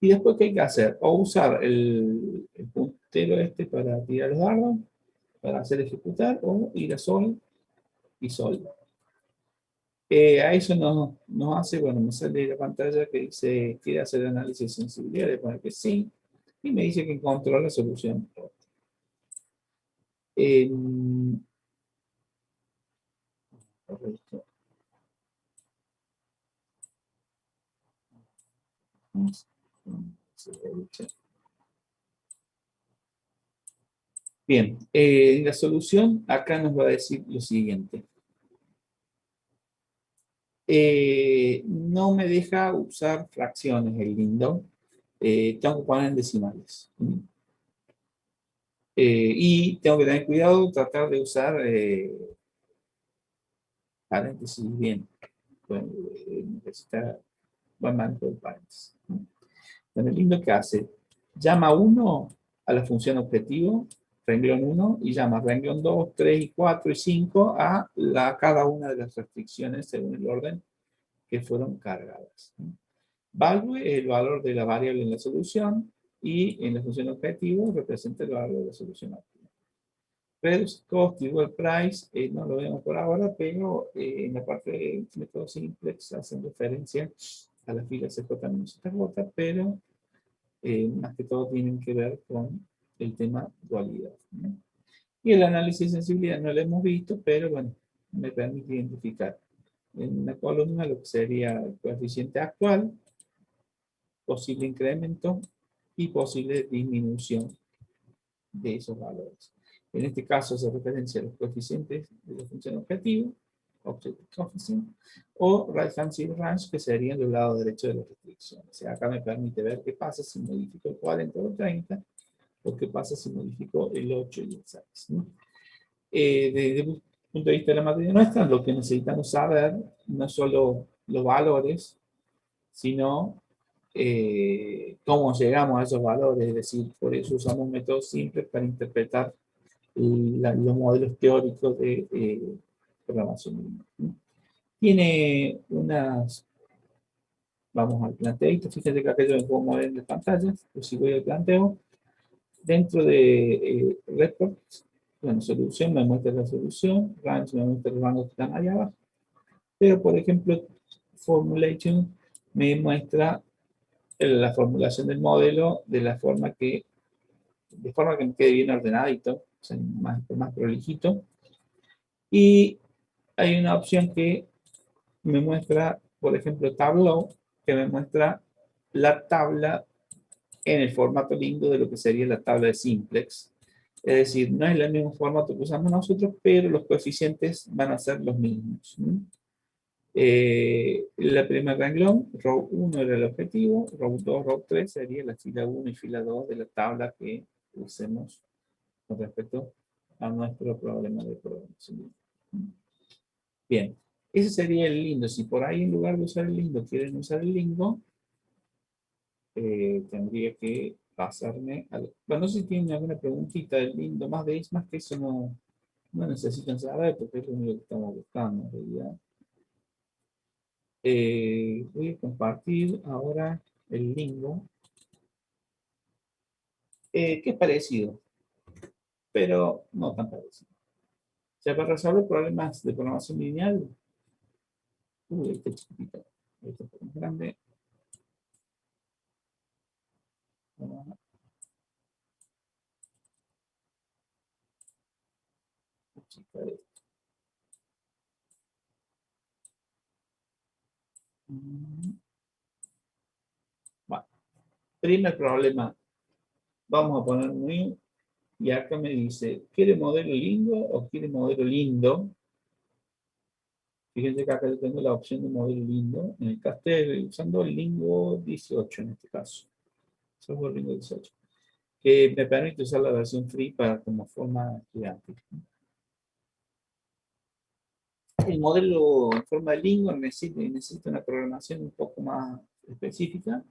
Y después, ¿qué hay que hacer? O usar el puntero este para tirar los dardos, para hacer ejecutar, o ir a sol y sol. A eso nos hace, bueno, me sale la pantalla que dice, quiere hacer análisis de sensibilidad, le pone que sí, y me dice que encontró la solución. Correcto. Bien, la solución acá nos va a decir lo siguiente. No me deja usar fracciones el lindo. Tengo que poner en decimales. Y tengo que tener cuidado, tratar de usar paréntesis bien. Bueno, necesita buen manejo de paréntesis. Bueno, el lindo que hace, llama 1 a la función objetivo, renglón 1, y llama renglón 2, 3, y 4 y 5 a cada una de las restricciones según el orden que fueron cargadas. Value es el valor de la variable en la solución, y en la función objetivo representa el valor de la solución óptima. Reduce cost igual price, no lo vemos por ahora, pero en la parte de método simplex hacen referencia a la fila CJ-ZJ, pero más que todo tienen que ver con el tema dualidad, ¿no? Y el análisis de sensibilidad no lo hemos visto, pero bueno, me permite identificar en una columna lo que sería el coeficiente actual, posible incremento y posible disminución de esos valores. En este caso se referencia a los coeficientes de la función objetivo, objective coefficient, o right hand side range, que serían del lado derecho de la restricción. O sea, acá me permite ver qué pasa si modifico el 40 o el 30, o qué pasa si modifico el 8 y el 6, ¿no? Desde el punto de vista de la materia nuestra, lo que necesitamos saber no solo los valores, sino cómo llegamos a esos valores, es decir, por eso usamos métodos simples para interpretar los modelos teóricos de programación. Tiene unas, vamos al planteito, fíjense que acá yo me puedo mover en las pantallas, pues si voy al planteo, dentro de reports, bueno, solución me muestra la solución, range me muestra el rango que están allá abajo, pero por ejemplo, formulation me muestra la formulación del modelo de forma que me quede bien ordenadito, o sea, más prolijito. Y hay una opción que me muestra, por ejemplo, Tableau, que me muestra la tabla en el formato lindo de lo que sería la tabla de simplex. Es decir, no es el mismo formato que usamos nosotros, pero los coeficientes van a ser los mismos. La primera renglón, row 1 era el objetivo, row 2, row 3 sería la fila 1 y fila 2 de la tabla que usemos con respecto a nuestro problema de programación. Bien, ese sería el lindo. Si por ahí en lugar de usar el lindo quieren usar el lingo, tendría que pasarme a... Bueno, no sé si tienen alguna preguntita del lindo, más que eso no necesitan saber porque es lo único que estamos buscando en realidad. Voy a compartir ahora el lingo, que es parecido, pero no tan parecido. O sea, para resolver problemas de programación lineal, este chiquitito, este es más grande. Bueno, primer problema, vamos a poner new, y acá me dice, ¿quiere modelo lindo o quiere modelo lindo? Fíjense que acá yo tengo la opción de modelo lindo. En el caso estoy usando el Lingo 18 en este caso. Software Lingo 18. Que me permite usar la versión free para como forma estudiantil. El modelo en forma de Lingo necesita una programación un poco más específica.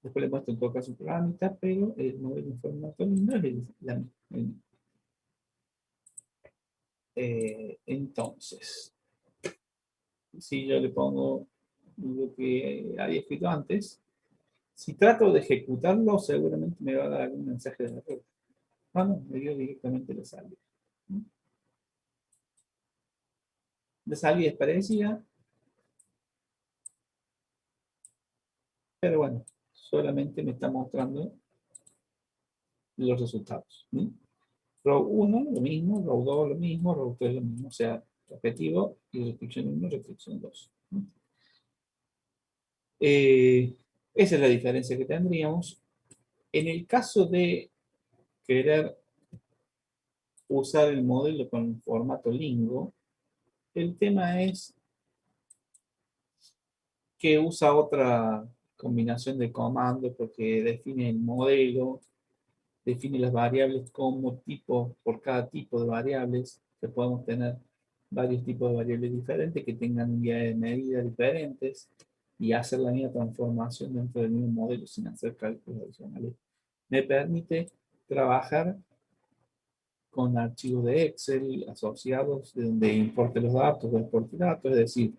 Después le muestro en todo caso un programita, pero el modelo en formato Lingo es la misma. Entonces, si yo le pongo lo que había escrito antes, si trato de ejecutarlo, seguramente me va a dar algún mensaje de error. Ah, no, me dio directamente la salida. La salida es parecida, pero bueno, solamente me está mostrando los resultados. Row 1, lo mismo, row 2, lo mismo, row 3, lo mismo. O sea, objetivo y restricción 1, restricción 2. Esa es la diferencia que tendríamos. En el caso de querer usar el modelo con formato Lingo, el tema es que usa otra combinación de comandos porque define el modelo, define las variables como tipo, por cada tipo de variables, que podemos tener varios tipos de variables diferentes que tengan unidades de medida diferentes y hacer la misma transformación dentro del mismo modelo sin hacer cálculos adicionales. Me permite trabajar con archivos de Excel asociados de donde importe los datos o exporte datos, es decir,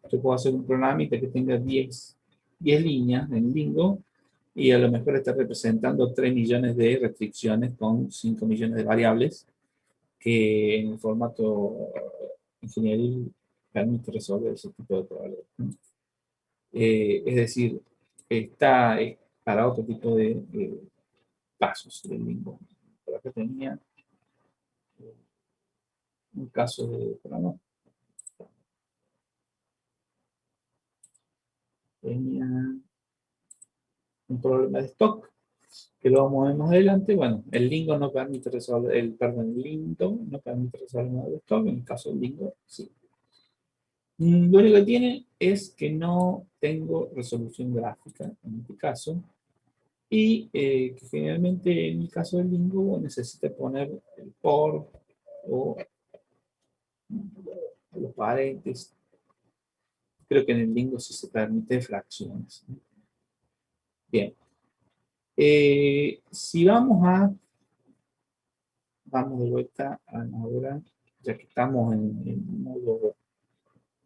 yo puedo hacer un programita que tenga 10 líneas en Lingo y a lo mejor está representando 3 millones de restricciones con 5 millones de variables que en el formato ingenieril permite resolver ese tipo de problemas. Es decir, está para otro tipo de pasos del Lingo. Por acá tenía un caso de programa. Tenía un problema de stock que lo vamos a ver más adelante. Bueno, el Lingo no permite resolver, el Lindo no permite resolver el modelo de stock, en el caso del Lingo sí. Lo único que tiene es que no tengo resolución gráfica en este caso y que generalmente en el caso del Lingo necesita poner el por o los paréntesis. Creo que en el Lingo sí se permite fracciones. Bien. Si vamos de vuelta a ahora, ya que estamos en modo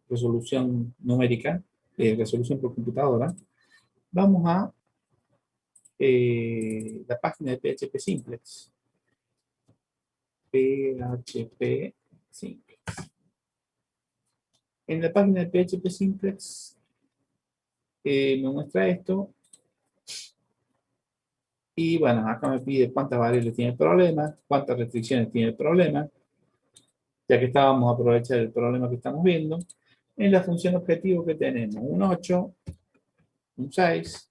resolución numérica, resolución por computadora, vamos a la página de PHP Simplex. PHP Simplex. En la página de PHP Simplex me muestra esto. Y bueno, acá me pide cuántas variables tiene el problema, cuántas restricciones tiene el problema, ya que vamos a aprovechar el problema que estamos viendo. En la función objetivo que tenemos un 8, un 6,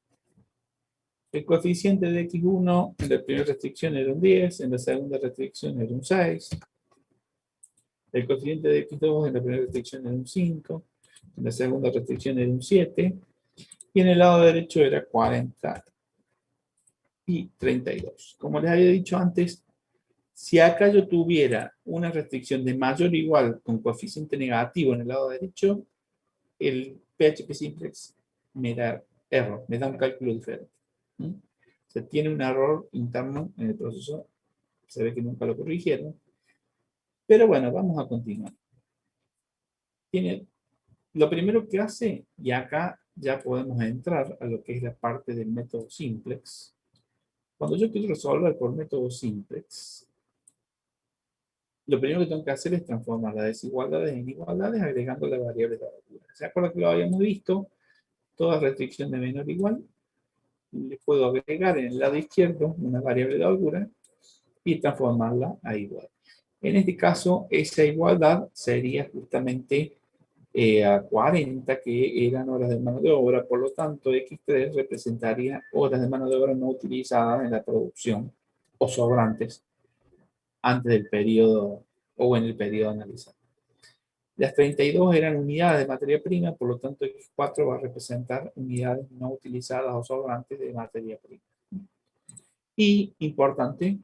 el coeficiente de x1 en la primera restricción era un 10, en la segunda restricción era un 6, el coeficiente de x2 en la primera restricción era un 5, en la segunda restricción era un 7, y en el lado derecho era 40 y 32. Como les había dicho antes, si acá yo tuviera una restricción de mayor o igual con coeficiente negativo en el lado derecho, el PHP Simplex me da error, me da un cálculo diferente. ¿Mm? O sea, tiene un error interno en el proceso, se ve que nunca lo corrigieron. Pero bueno, vamos a continuar. Lo primero que hace, y acá ya podemos entrar a lo que es la parte del método Simplex. Cuando yo quiero resolver por método Simplex, lo primero que tengo que hacer es transformar las desigualdades en igualdades agregando las variables de altura. ¿Se acuerdan que lo habíamos visto? Toda restricción de menor o igual, le puedo agregar en el lado izquierdo una variable de holgura y transformarla a igual. En este caso, esa igualdad sería justamente a 40, que eran horas de mano de obra, por lo tanto, X3 representaría horas de mano de obra no utilizadas en la producción o sobrantes antes del periodo o en el periodo analizado. Las 32 eran unidades de materia prima, por lo tanto X4 va a representar unidades no utilizadas o sobrantes de materia prima. Y, importante,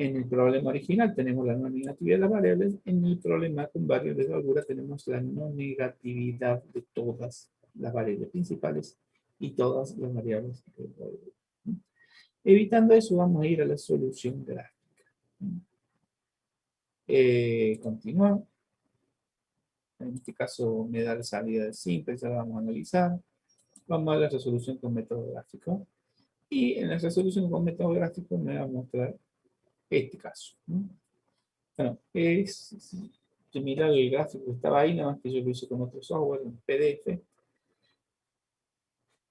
en el problema original tenemos la no negatividad de las variables, en el problema con variables de holgura tenemos la no negatividad de todas las variables principales y todas las variables de holgura. Evitando eso, vamos a ir a la solución gráfica. Continuar. En este caso me da la salida de simple, ya la vamos a analizar. Vamos a la resolución con método gráfico. Y en la resolución con método gráfico me va a mostrar este caso. Bueno, es similar al gráfico que estaba ahí, nada más que yo lo hice con otro software, en PDF.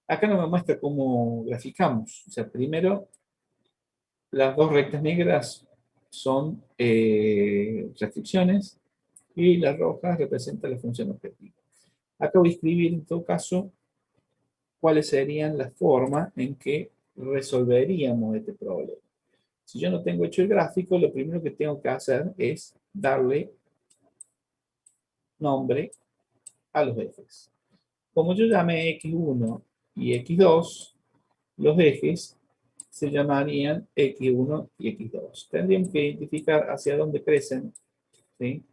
Acá no me muestra cómo graficamos. O sea, primero, las dos rectas negras son restricciones y la roja representa la función objetivo. Acá voy a escribir en todo caso cuáles serían las formas en que resolveríamos este problema. Si yo no tengo hecho el gráfico, lo primero que tengo que hacer es darle nombre a los ejes. Como yo llamé X1 y X2, los ejes se llamarían X1 y X2. Tendríamos que identificar hacia dónde crecen, ¿sí?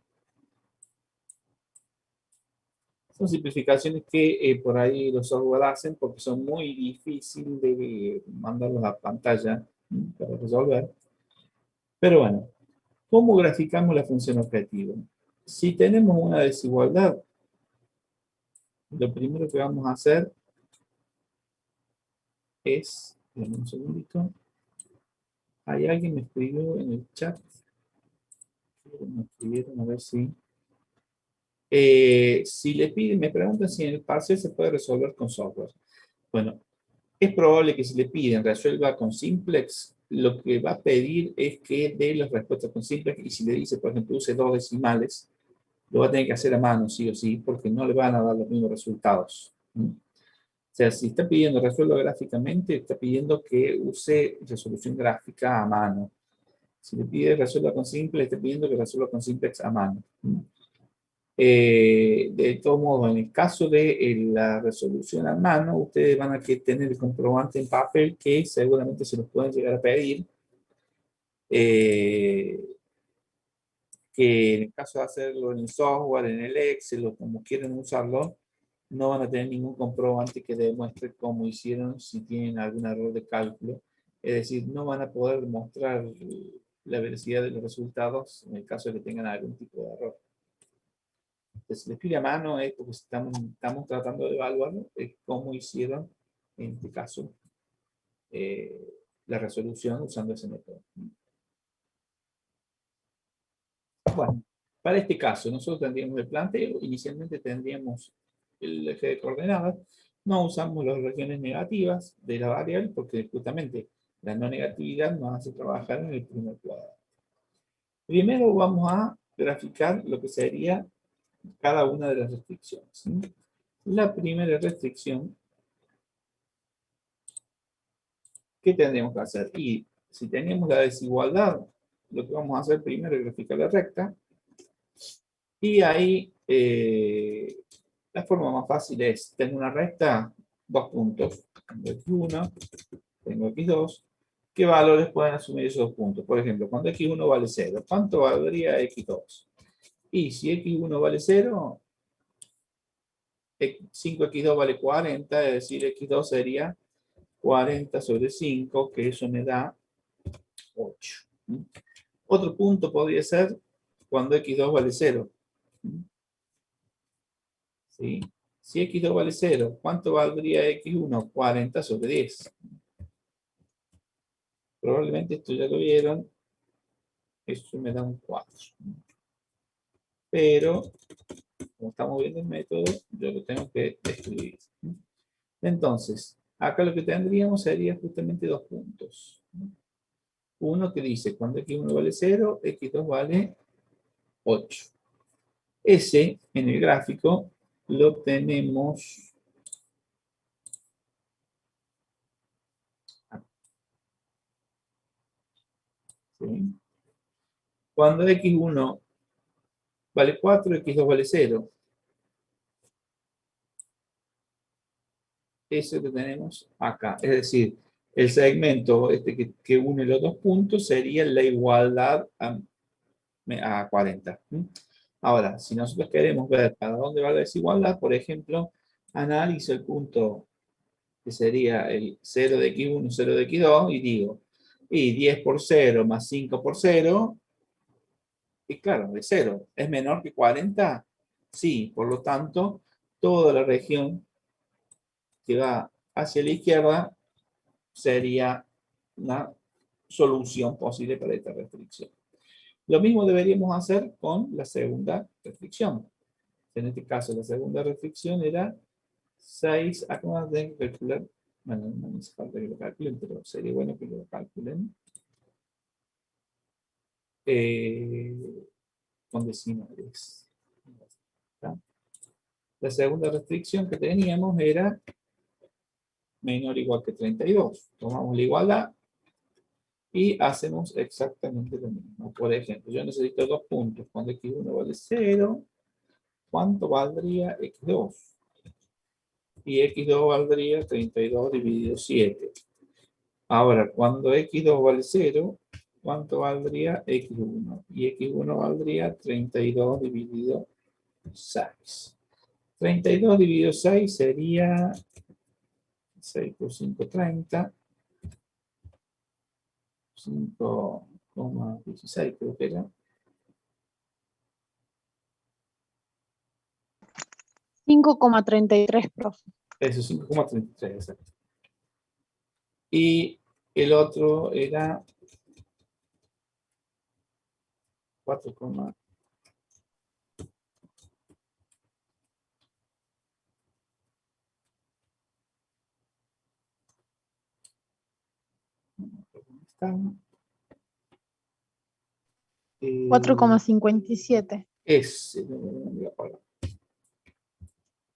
Son simplificaciones que por ahí los software hacen porque son muy difíciles de mandarlos a pantalla para resolver. Pero bueno, ¿cómo graficamos la función objetivo? Si tenemos una desigualdad, lo primero que vamos a hacer es, denme un segundito, hay alguien me escribió en el chat, me escribieron a ver si le piden, me preguntan si en el parcial se puede resolver con software. Bueno, es probable que si le piden resuelva con Simplex, lo que va a pedir es que dé las respuestas con Simplex, y si le dice, por ejemplo, use 2 decimales, lo va a tener que hacer a mano, sí o sí, porque no le van a dar los mismos resultados. O sea, si está pidiendo resuelva gráficamente, está pidiendo que use resolución gráfica a mano. Si le pide resuelva con Simplex, está pidiendo que resuelva con Simplex a mano. De todos modos, en el caso de la resolución a mano, ustedes van a tener el comprobante en papel que seguramente se los pueden llegar a pedir. Que en el caso de hacerlo en el software, en el Excel o como quieran usarlo, no van a tener ningún comprobante que demuestre cómo hicieron, si tienen algún error de cálculo. Es decir, no van a poder demostrar la veracidad de los resultados en el caso de que tengan algún tipo de error. Entonces, les pide a mano es porque estamos tratando de evaluar cómo hicieron, en este caso, la resolución usando ese método. Bueno, para este caso, nosotros tendríamos el planteo, inicialmente tendríamos el eje de coordenadas, no usamos las regiones negativas de la variable porque justamente la no negatividad nos hace trabajar en el primer cuadrado. Primero vamos a graficar lo que sería cada una de las restricciones. ¿Sí? La primera restricción, ¿qué tendríamos que hacer? Y si tenemos la desigualdad, lo que vamos a hacer primero es graficar la recta. Y ahí la forma más fácil es, tengo una recta, dos puntos. Tengo x1, tengo x2. ¿Qué valores pueden asumir esos dos puntos? Por ejemplo, cuando x1 vale 0, ¿cuánto valdría x2? Y si x1 vale 0, 5x2 vale 40, es decir, x2 sería 40 sobre 5, que eso me da 8. Otro punto podría ser cuando x2 vale 0. ¿Sí? Si x2 vale 0, ¿cuánto valdría x1? 40 sobre 10. Probablemente esto ya lo vieron. Esto me da un 4. Pero, como estamos viendo el método, yo lo tengo que escribir. Entonces, acá lo que tendríamos sería justamente dos puntos. Uno que dice, cuando x1 vale 0, x2 vale 8. Ese, en el gráfico, lo tenemos... ¿Sí? Cuando x1 vale 4, x2 vale 0. Eso que tenemos acá. Es decir, el segmento que une los dos puntos sería la igualdad a 40. Ahora, si nosotros queremos ver para dónde va la desigualdad, por ejemplo, analizo el punto que sería el 0 de x1, 0 de x2, y digo, y 10 por 0 más 5 por 0, y claro, de 0, ¿es menor que 40? Sí, por lo tanto, toda la región que va hacia la izquierda sería una solución posible para esta restricción. Lo mismo deberíamos hacer con la segunda restricción. En este caso, la segunda restricción era 6. Acá vamos a tener que calcular. Bueno, no hace falta que lo calculen, pero sería bueno que lo calculen. Con decimales. ¿Está? La segunda restricción que teníamos era menor o igual que 32. Tomamos la igualdad y hacemos exactamente lo mismo. Por ejemplo, yo necesito dos puntos. Cuando x1 vale 0, ¿cuánto valdría x2? Y x2 valdría 32 dividido 7. Ahora, cuando x2 vale 0, ¿cuánto valdría x1? Y x1 valdría 32 dividido 6. 32 dividido 6 sería 6 por 5, 30. 5,16 creo que era. 5,33, profe. Eso, 5,33, exacto. Y el otro era 4, están. 4,57. Ese,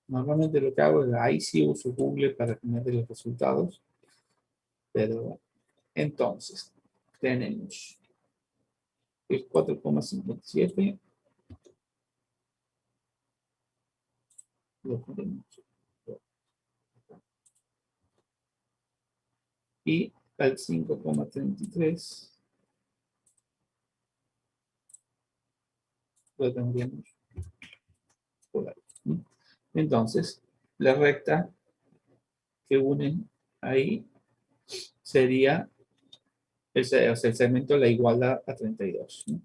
normalmente lo que hago es, ahí sí uso Google para tener los resultados. Pero entonces, tenemos el 4,57. Lo ponemos. Y al 5,33 lo tendríamos por ahí. Entonces, la recta que unen ahí sería o sea, el segmento de la igualdad a 32, ¿no?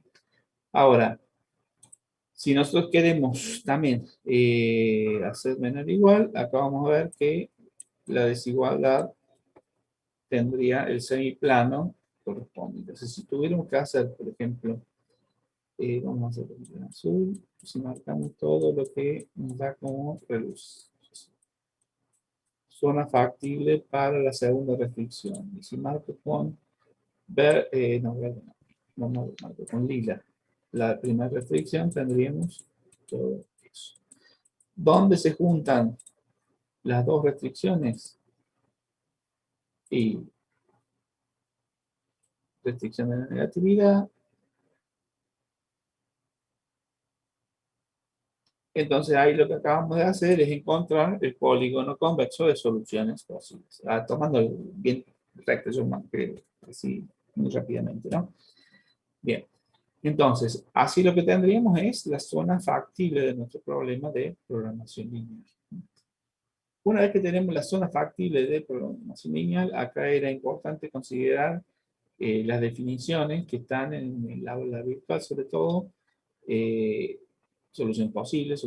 Ahora, si nosotros queremos también hacer menor o igual, acá vamos a ver que la desigualdad tendría el semiplano correspondiente. Entonces, si tuviéramos que hacer, por ejemplo, vamos a hacer en azul, si marcamos todo lo que nos da como zona factible para la segunda restricción. Y si marco con marco con lila la primera restricción, tendríamos todo eso. ¿Dónde se juntan las dos restricciones? Y restricción de la negatividad. Entonces ahí lo que acabamos de hacer es encontrar el polígono convexo de soluciones posibles. Tomando bien recto, yo creo, así muy rápidamente, ¿no? Bien. Entonces, así lo que tendríamos es la zona factible de nuestro problema de programación lineal. Una vez que tenemos la zona factible de programación lineal, acá era importante considerar las definiciones que están en el aula virtual, sobre todo, solución posible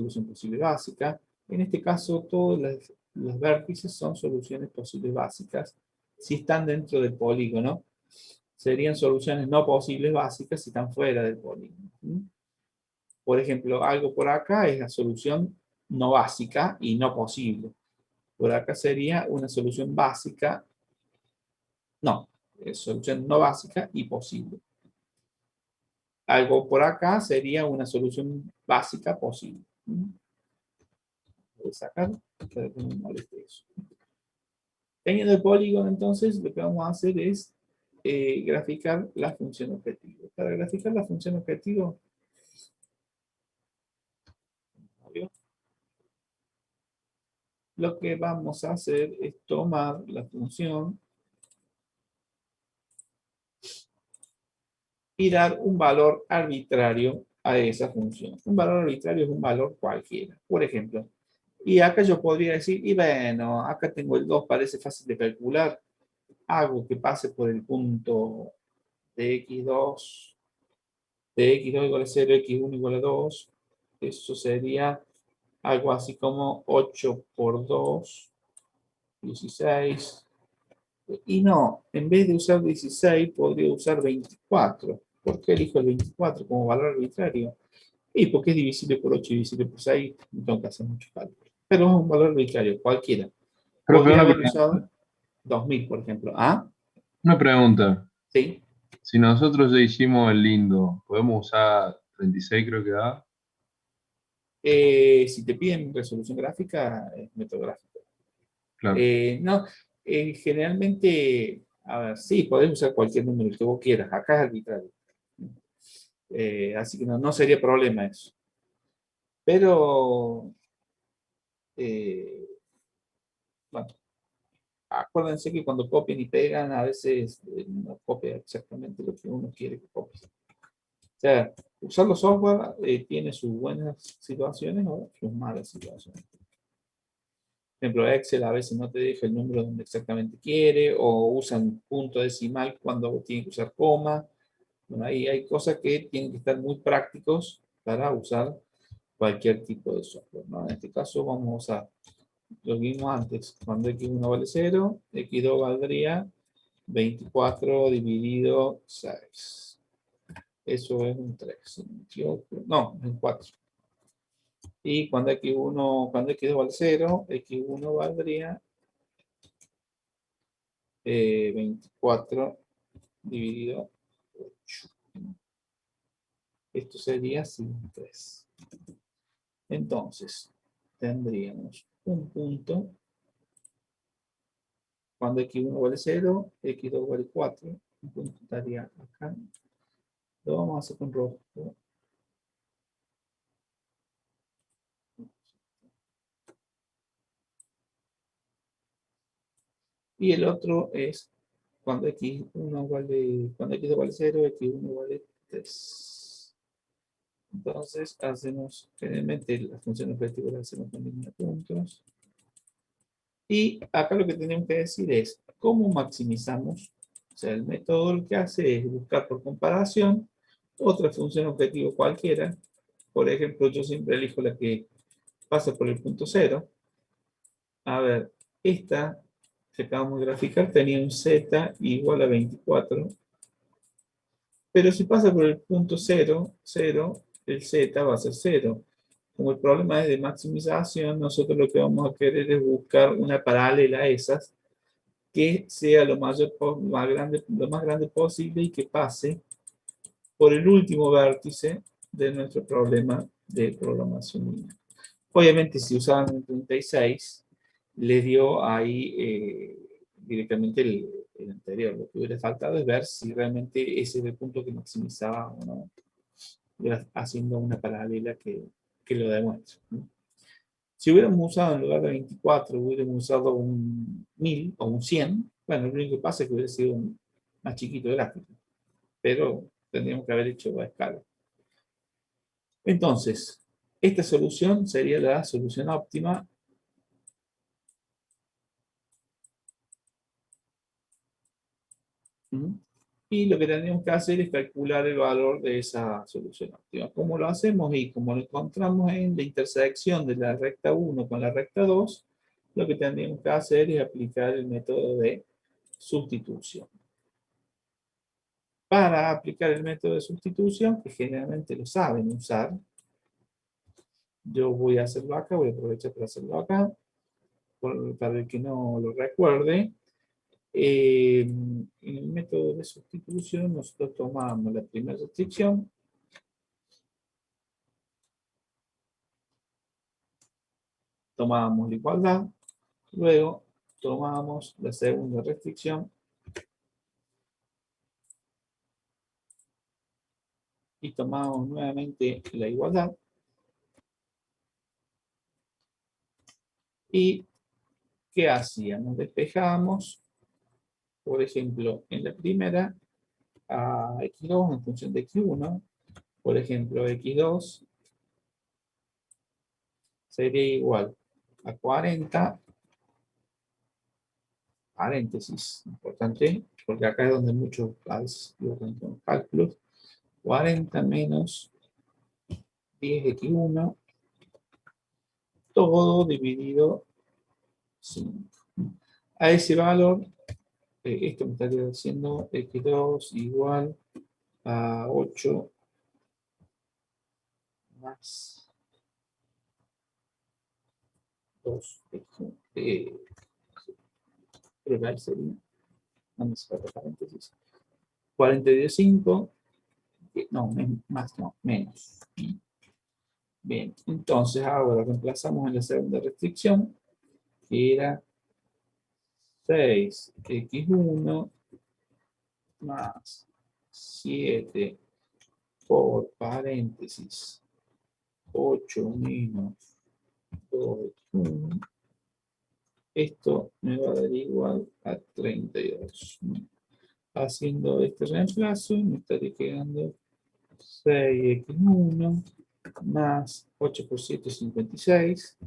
básica. En este caso, todos los vértices son soluciones posibles básicas si están dentro del polígono. Serían soluciones no posibles básicas si están fuera del polígono. Por ejemplo, algo por acá es la solución no básica y no posible. Por acá sería una solución básica, no, es solución no básica y posible. Algo por acá sería una solución básica posible. Voy a sacar para que no me moleste eso. Teniendo el polígono, entonces, lo que vamos a hacer es graficar la función objetivo. Para graficar la función objetivo, lo que vamos a hacer es tomar la función y dar un valor arbitrario a esa función. Un valor arbitrario es un valor cualquiera. Por ejemplo, y acá yo podría decir, y bueno, acá tengo el 2, parece fácil de calcular. Hago que pase por el punto de x2, de x2 igual a 0, x1 igual a 2. Eso sería algo así como 8 por 2, 16. Y no, en vez de usar 16, podría usar 24. ¿Por qué elijo el 24 como valor arbitrario? Y porque es divisible por 8 y divisible por 6, no tengo que hacer mucho cálculo. Pero es un valor arbitrario, cualquiera. Profe, Podría haber usado 2000, por ejemplo. ¿Ah? una pregunta. Sí. Si nosotros ya hicimos el lindo, ¿podemos usar 36 creo que da? Si te piden resolución gráfica, es metodográfico. Claro. No, generalmente, a ver, sí, podés usar cualquier número que vos quieras. Acá es arbitrario. Así que no sería problema eso. Pero, bueno, acuérdense que cuando copian y pegan, a veces no copia exactamente lo que uno quiere que copie. O sea, usar los software tiene sus buenas situaciones o sus malas situaciones. Por ejemplo, Excel a veces no te deja el número donde exactamente quiere, o usan punto decimal cuando tienen que usar coma. Bueno, ahí hay cosas que tienen que estar muy prácticos para usar cualquier tipo de software, ¿no? En este caso vamos a usar lo mismo antes. Cuando x1 vale 0, x2 valdría 24 dividido 6. Eso es un 3. No, es un 4. Y cuando x2 vale 0, x1 valdría 24 dividido 8. Esto sería sin 3. Entonces, tendríamos un punto cuando x1 vale 0, x2 vale 4. Un punto estaría acá. Lo vamos a hacer con rojo. Y el otro es cuando x2 vale 0, x1 vale 3. Entonces, generalmente la función objetiva la hacemos con línea de puntos. Y acá lo que tenemos que decir es cómo maximizamos. O sea, el método lo que hace es buscar por comparación otra función objetivo cualquiera. Por ejemplo, yo siempre elijo la que pasa por el punto cero. A ver, esta que acabamos de graficar tenía un z igual a 24. Pero si pasa por el punto 0, 0, el z va a ser 0. Como el problema es de maximización, nosotros lo que vamos a querer es buscar una paralela a esas que sea lo más grande posible y que pase por el último vértice de nuestro problema de programación lineal. Obviamente, si usaban el 36, le dio ahí directamente el anterior. Lo que hubiera faltado es ver si realmente ese es el punto que maximizaba o no, haciendo una paralela que lo demuestre, ¿no? Si hubiéramos usado en lugar de 24, hubiéramos usado un 1000 o un 100, bueno, lo único que pasa es que hubiera sido un más chiquito el gráfico, pero tendríamos que haber hecho a escala. Entonces, esta solución sería la solución óptima. Y lo que tendríamos que hacer es calcular el valor de esa solución óptima. ¿Cómo lo hacemos? Y como lo encontramos en la intersección de la recta 1 con la recta 2, lo que tendríamos que hacer es aplicar el método de sustitución. Para aplicar el método de sustitución, que generalmente lo saben usar, yo voy a hacerlo acá, voy a aprovechar para hacerlo acá, para el que no lo recuerde. En el método de sustitución nosotros tomamos la primera restricción, tomábamos la igualdad, luego tomamos la segunda restricción y tomamos nuevamente la igualdad. ¿Y qué hacíamos? Despejábamos, por ejemplo, en la primera a x2 en función de x1, por ejemplo, x2 sería igual a 40, paréntesis, importante, porque acá es donde muchos cálculos, 40 menos 10x1, todo dividido 5. A ese valor, esto me estaría diciendo x2 igual a 8 más 2. Creo que ahí sería, no me saca paréntesis, 45, no, más, no, menos. Bien, entonces ahora reemplazamos en la segunda restricción, que era 6x1 más 7 por paréntesis 8 menos 2x1. Esto me va a dar igual a 32. Haciendo este reemplazo me estaría quedando 6x1 más 8 por 7, 56.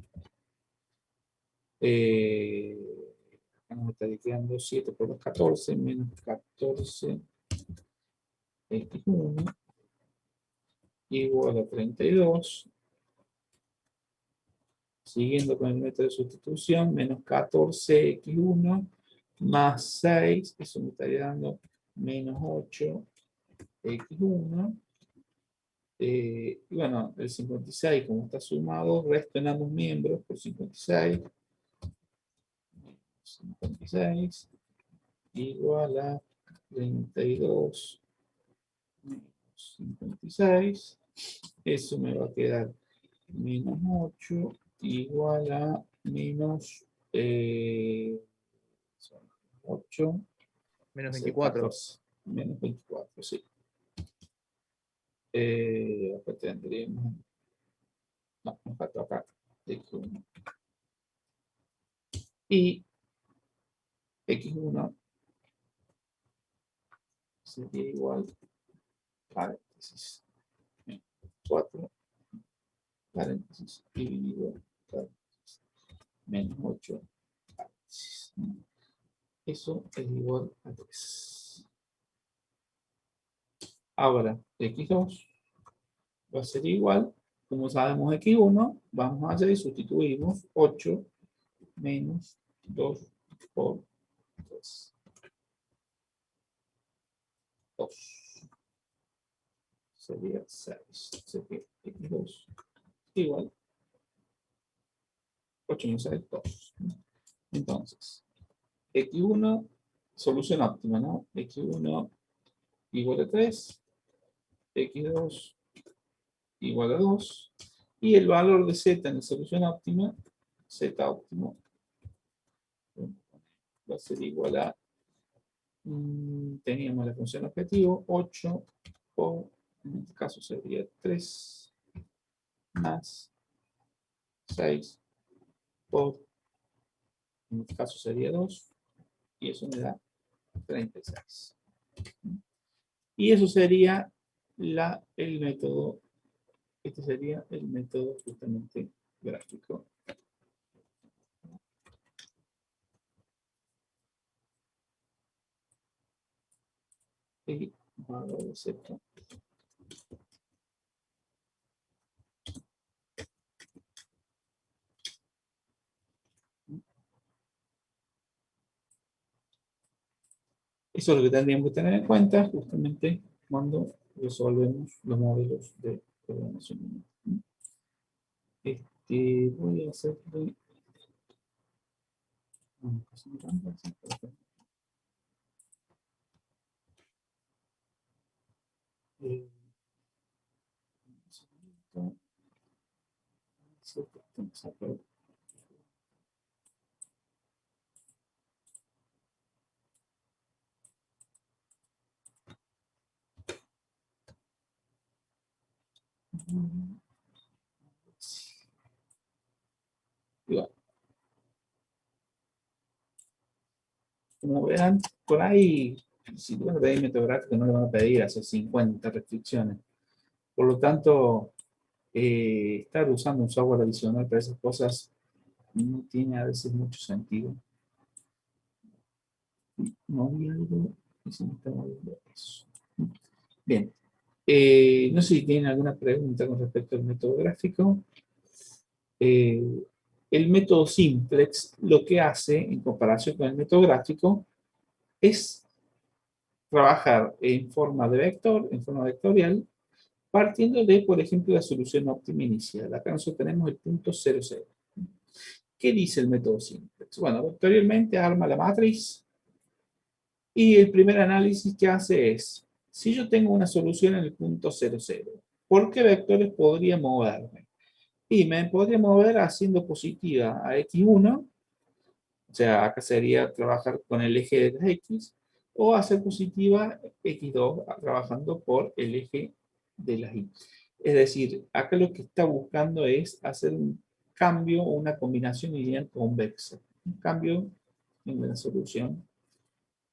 Nos estaría quedando 7 por 2, 14, menos 14 x1 igual a 32. Siguiendo con el método de sustitución, menos 14x1 más 6, eso me estaría dando menos 8x1. Y bueno, el 56, como está sumado, resto en ambos miembros por 56. 56 igual a 32 menos 56. Eso me va a quedar menos 8 igual a menos 8 Menos 24. 14, menos 24, sí. Acá tendríamos, no, nos falta acá x1 y x1 sería igual paréntesis 4 paréntesis dividido paréntesis menos 8 paréntesis. vértices. Eso es igual a 3. Ahora, x2 va a ser igual, como sabemos x1, vamos allá y sustituimos 8 menos 2 por 3. 2. Sería 6. Sería x2 igual 8 menos 6, 2. Entonces, x1, solución óptima, ¿no? x1 igual a 3, x2 igual a 2, y el valor de z en la solución óptima, z óptimo, va a ser igual a, teníamos la función objetivo, 8 por, en este caso sería 3, más 6 por, en este caso sería 2, y eso me da 36. Y eso sería el método, este sería el método justamente gráfico. Y valor de Z. Eso es lo que tendríamos que tener en cuenta justamente cuando resolvemos los modelos de programación. Voy a hacerle... Igual. Como verán, por ahí, si tú vas a pedir método gráfico, no le van a pedir hacer 50 restricciones. Por lo tanto, estar usando un software adicional para esas cosas no tiene a veces mucho sentido. No había algo que se me está moviendo eso. Bien. No sé si tienen alguna pregunta con respecto al método gráfico. El método simplex lo que hace en comparación con el método gráfico es trabajar en forma de vector, en forma vectorial, partiendo de, por ejemplo, la solución óptima inicial. Acá nosotros tenemos el punto 0, 0. ¿Qué dice el método simplex? Bueno, vectorialmente arma la matriz y el primer análisis que hace es, si yo tengo una solución en el punto 0, 0, ¿por qué vectores podría moverme? Y me podría mover haciendo positiva a x1, o sea, acá sería trabajar con el eje de las x, o hacer positiva x2 trabajando por el eje de las y. Es decir, acá lo que está buscando es hacer un cambio o una combinación lineal convexa. Un cambio en la solución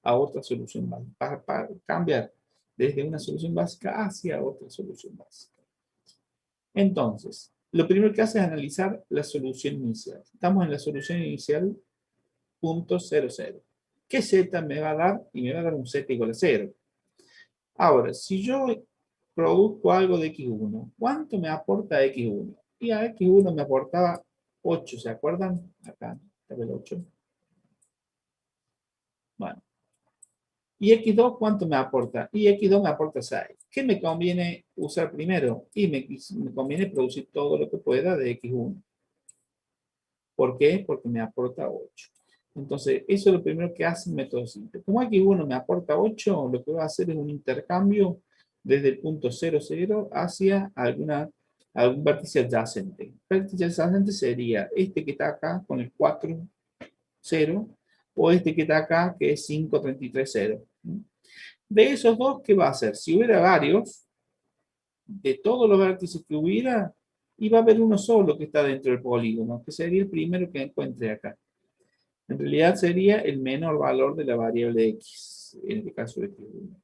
a otra solución básica. Para cambiar desde una solución básica hacia otra solución básica. Entonces, lo primero que hace es analizar la solución inicial. Estamos en la solución inicial punto 0, 0. ¿Qué z me va a dar? Y me va a dar un z igual a 0. Ahora, si yo produzco algo de x1, ¿cuánto me aporta x1? Y a x1 me aportaba 8, ¿se acuerdan? Acá está el 8. Bueno. ¿Y x2 cuánto me aporta? Y x2 me aporta 6. ¿Qué me conviene usar primero? Y me conviene producir todo lo que pueda de x1. ¿Por qué? Porque me aporta 8. Entonces, eso es lo primero que hace el método simple. Como x1 me aporta 8, lo que voy a hacer es un intercambio desde el punto 0, 0 hacia algún vértice adyacente. El vértice adyacente sería este que está acá con el 4, 0, o este que está acá que es 5, 33, 0. De esos dos, ¿qué va a hacer? Si hubiera varios, de todos los vértices que hubiera, iba a haber uno solo que está dentro del polígono, que sería el primero que encuentre acá. En realidad sería el menor valor de la variable x, en este caso de x1.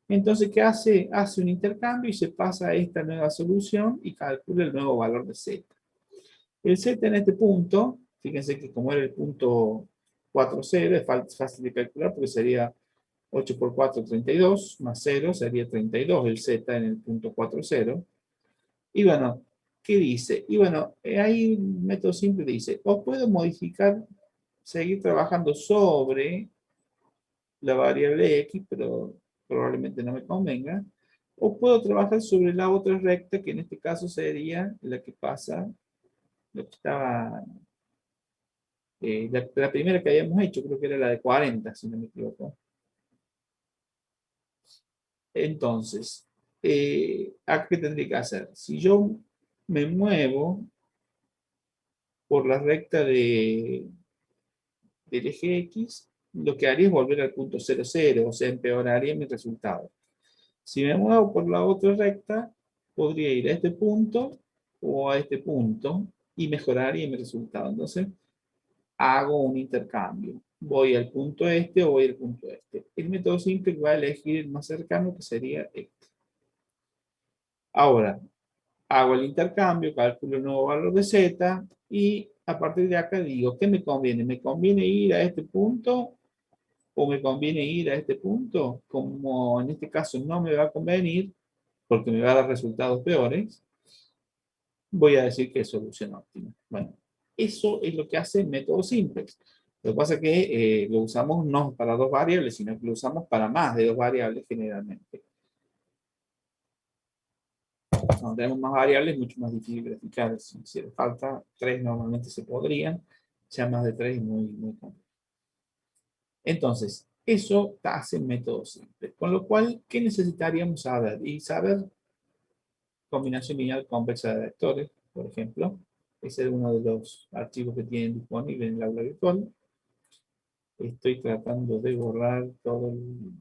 Entonces, ¿qué hace? Hace un intercambio y se pasa a esta nueva solución y calcula el nuevo valor de z. El z en este punto, fíjense que como era el punto 4, 0, es fácil de calcular porque sería 8 por 4, 32, más 0 sería 32 el z en el punto 4, 0. Y bueno, ¿qué dice? Y bueno, hay un método simple que dice, o puedo modificar, seguir trabajando sobre la variable x, pero probablemente no me convenga, o puedo trabajar sobre la otra recta, que en este caso sería la que pasa, lo que estaba, la primera que habíamos hecho, creo que era la de 40, si no me equivoco. Entonces, ¿a qué tendría que hacer? Si yo me muevo por la recta del eje X, lo que haría es volver al punto 0, 0, o sea, empeoraría mi resultado. Si me muevo por la otra recta, podría ir a este punto o a este punto y mejoraría mi resultado. Entonces, hago un intercambio. Voy al punto este o voy al punto este. El método simple va a elegir el más cercano, que sería este. Ahora, hago el intercambio, calculo el nuevo valor de z y a partir de acá digo, ¿qué me conviene? ¿Me conviene ir a este punto o me conviene ir a este punto? Como en este caso no me va a convenir porque me va a dar resultados peores, voy a decir que es solución óptima. Bueno, eso es lo que hace el método simplex. Lo que pasa es que lo usamos no para dos variables, sino que lo usamos para más de dos variables generalmente. Cuando tenemos más variables, es mucho más difícil verificar. Si le falta 3, normalmente se podrían. Ya más de 3 es muy complejo. Entonces, eso hace el método simple. Con lo cual, ¿qué necesitaríamos saber? Y saber combinación lineal convexa de vectores, por ejemplo. Ese es uno de los archivos que tienen disponible en el aula virtual. Estoy tratando de borrar todo el...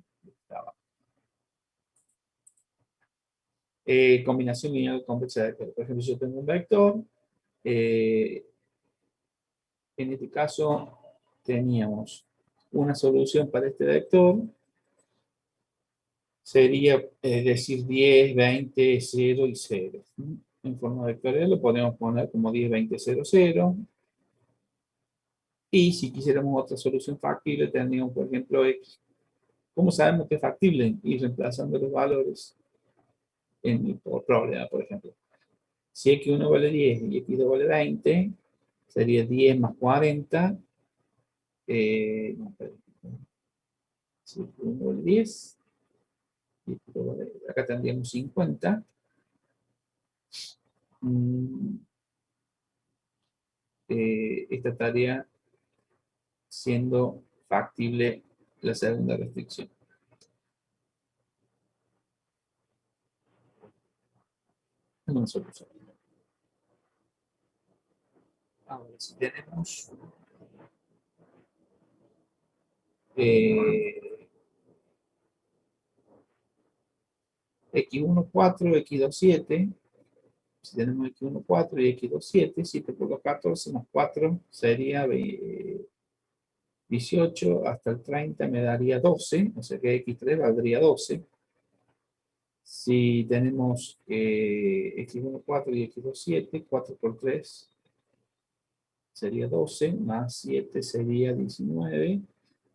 combinación lineal convexa de vectores. Por ejemplo, yo tengo un vector. En este caso, teníamos una solución para este vector. Sería decir 10, 20, 0 y 0. En forma vectorial lo podemos poner como 10, 20, 0, 0. Y si quisiéramos otra solución factible, tendríamos, por ejemplo, x. ¿Cómo sabemos que es factible? Ir reemplazando los valores por problema, por ejemplo. Si x1 vale 10 y x2 vale 20, sería 10 más 40. Si x1 vale 10, y acá tendríamos 50. Esta estaría siendo factible la segunda restricción. Es una solución. Ahora, si tenemos x1, 4, x2, 7, si tenemos x1, 4 y x2, 7, 7 por 2, 14 más 4 sería 18, hasta el 30 me daría 12, o sea que x3 valdría 12. Si tenemos x1, 4 y x2, 7, 4 por 3 sería 12, más 7 sería 19,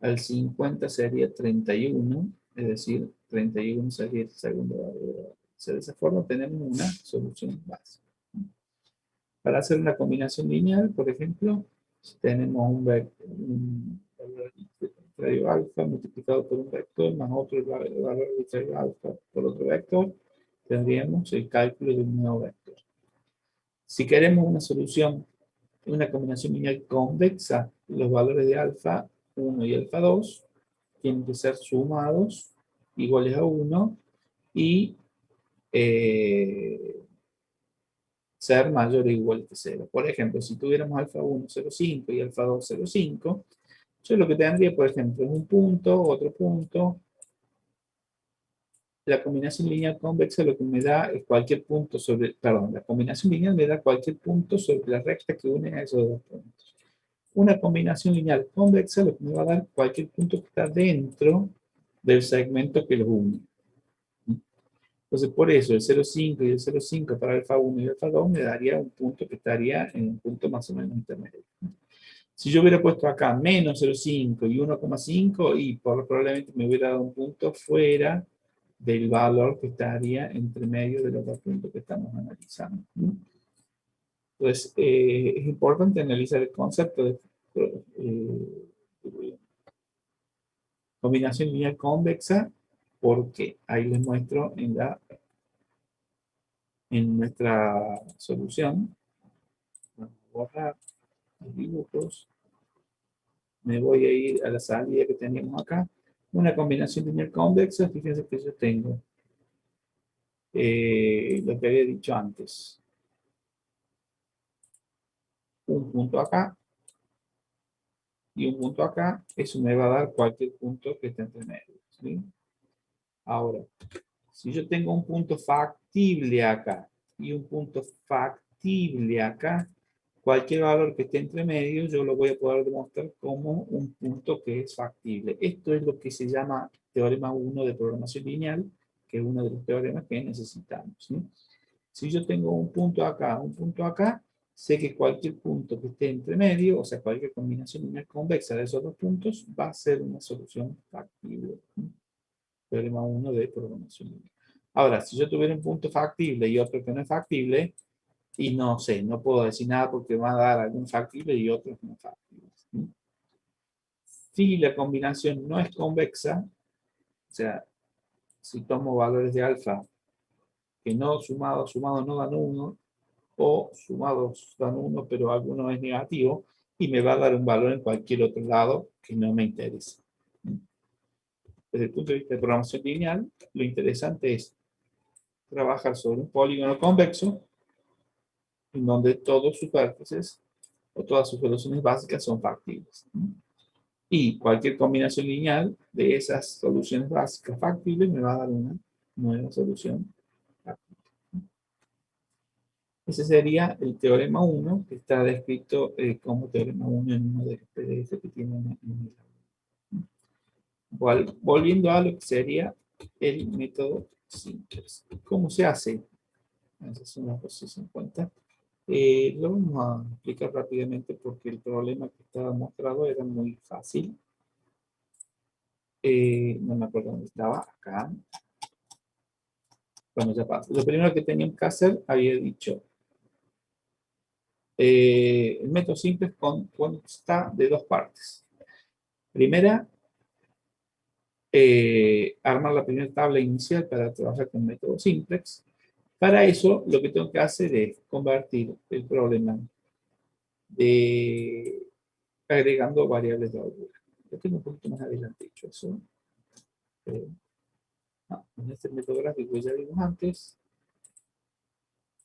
al 50 sería 31, es decir, 31 sería el segundo valor. De esa forma tenemos una solución básica. Para hacer una combinación lineal, por ejemplo, si tenemos un valor arbitrario alfa multiplicado por un vector más otro valor arbitrario alfa por otro vector, tendríamos el cálculo de un nuevo vector. Si queremos una solución, una combinación lineal convexa, los valores de alfa 1 y alfa 2 tienen que ser sumados iguales a 1 y ser mayor o igual que 0. Por ejemplo, si tuviéramos alfa 1, 0,5 y alfa 2, 0,5, yo lo que tendría, por ejemplo, es un punto, otro punto. La combinación lineal convexa lo que me da es cualquier punto sobre, perdón, la combinación lineal me da cualquier punto sobre la recta que une a esos dos puntos. Una combinación lineal convexa lo que me va a dar cualquier punto que está dentro del segmento que los une. Entonces, por eso, el 0,5 y el 0,5 para alfa 1 y alfa 2 me daría un punto que estaría en un punto más o menos intermedio. Si yo hubiera puesto acá menos 0,5 y 1,5, y probablemente me hubiera dado un punto fuera del valor que estaría entre medio de los dos puntos que estamos analizando. Entonces, es importante analizar el concepto de combinación lineal convexa, porque ahí les muestro en nuestra solución. Vamos a borrar los dibujos. Me voy a ir a la salida que teníamos acá. Una combinación lineal convexa, fíjense que yo tengo lo que había dicho antes. Un punto acá y un punto acá. Eso me va a dar cualquier punto que esté entre medio, ¿sí? Ahora, si yo tengo un punto factible acá y un punto factible acá, cualquier valor que esté entre medio yo lo voy a poder demostrar como un punto que es factible. Esto es lo que se llama teorema 1 de programación lineal, que es uno de los teoremas que necesitamos, ¿sí? Si yo tengo un punto acá, sé que cualquier punto que esté entre medio, o sea, cualquier combinación lineal convexa de esos dos puntos, va a ser una solución factible. Teorema 1 de programación lineal. Ahora, si yo tuviera un punto factible y otro que no es factible, y no sé, no puedo decir nada porque va a dar algún factible y otros no factibles. Si la combinación no es convexa, o sea, si tomo valores de alfa que no sumados no dan 1, o sumados dan 1, pero alguno es negativo, y me va a dar un valor en cualquier otro lado que no me interesa. Desde el punto de vista de programación lineal, lo interesante es trabajar sobre un polígono convexo, en donde todos sus vértices o todas sus soluciones básicas son factibles. Y cualquier combinación lineal de esas soluciones básicas factibles me va a dar una nueva solución factible. Ese sería el teorema 1, que está descrito como teorema 1 en uno de los PDF que tienen en el. Volviendo a lo que sería el método simplex. ¿Cómo se hace? Esa es una cosa en cuenta. Lo vamos a explicar rápidamente porque el problema que estaba mostrado era muy fácil. No me acuerdo dónde estaba, acá. Bueno, ya pasa. Lo primero que teníamos que hacer, había dicho, el método simple consta de dos partes. Primera, armar la primera tabla inicial para trabajar con método simplex. Para eso, lo que tengo que hacer es convertir el problema agregando variables de holgura. Yo tengo un poquito más adelante dicho eso. En este método gráfico ya vimos antes.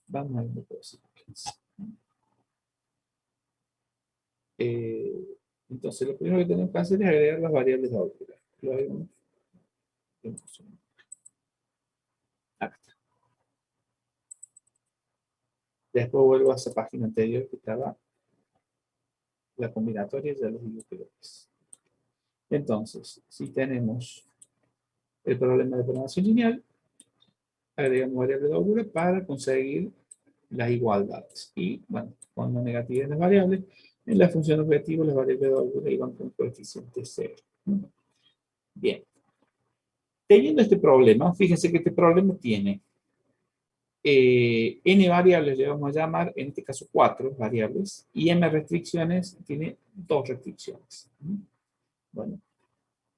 Vamos al método simplex. Entonces, lo primero que tenemos que hacer es agregar las variables de holgura. Luego, acá está. Después vuelvo a esa página anterior que estaba la combinatoria, ya les digo que lo es. Entonces, si tenemos el problema de programación lineal, agregamos variables de holgura para conseguir las igualdades. Y, bueno, cuando negatividad las variables, en la función objetivo las variables de holgura iban con coeficiente 0. Bien. Teniendo este problema, fíjense que este problema tiene n variables, le vamos a llamar, en este caso 4 variables, y m restricciones, tiene 2 restricciones. Bueno,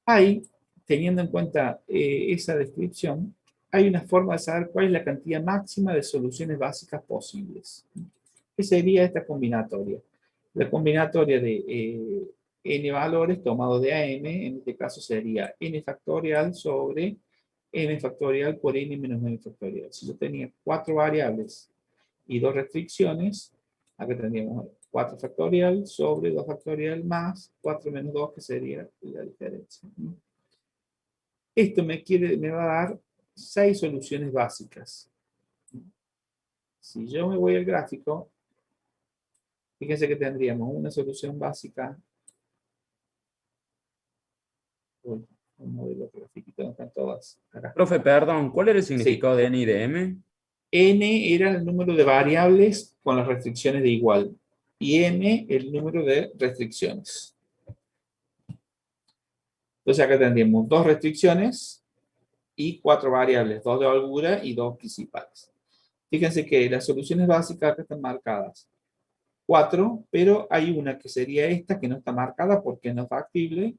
ahí, teniendo en cuenta esa descripción, hay una forma de saber cuál es la cantidad máxima de soluciones básicas posibles. ¿Qué sería esta combinatoria? La combinatoria de n valores tomados de a n, en este caso sería n factorial sobre n factorial por n menos n factorial. Si yo tenía 4 variables y 2 restricciones, acá tendríamos 4 factorial sobre 2 factorial más 4 menos 2, que sería la diferencia. Esto me va a dar 6 soluciones básicas. Si yo me voy al gráfico, fíjense que tendríamos una solución básica. Un modelo gráfico, están todas acá. Profe, perdón, ¿cuál era el significado de n y de m? N era el número de variables con las restricciones de igual. y n el número de restricciones. Entonces acá tendríamos 2 restricciones y 4 variables, 2 de holgura y 2 principales. Fíjense que las soluciones básicas acá están marcadas 4, pero hay una que sería esta que no está marcada porque no es factible,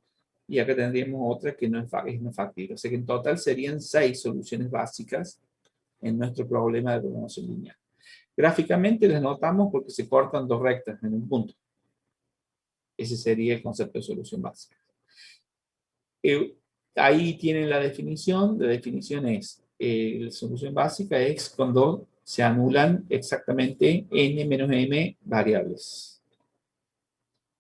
y acá tendríamos otra que no es factible. O sea que en total serían 6 soluciones básicas en nuestro problema de programación lineal. Gráficamente las notamos porque se cortan 2 rectas en un punto. Ese sería el concepto de solución básica. Ahí tienen la definición. La definición es, la solución básica es cuando se anulan exactamente n menos m variables.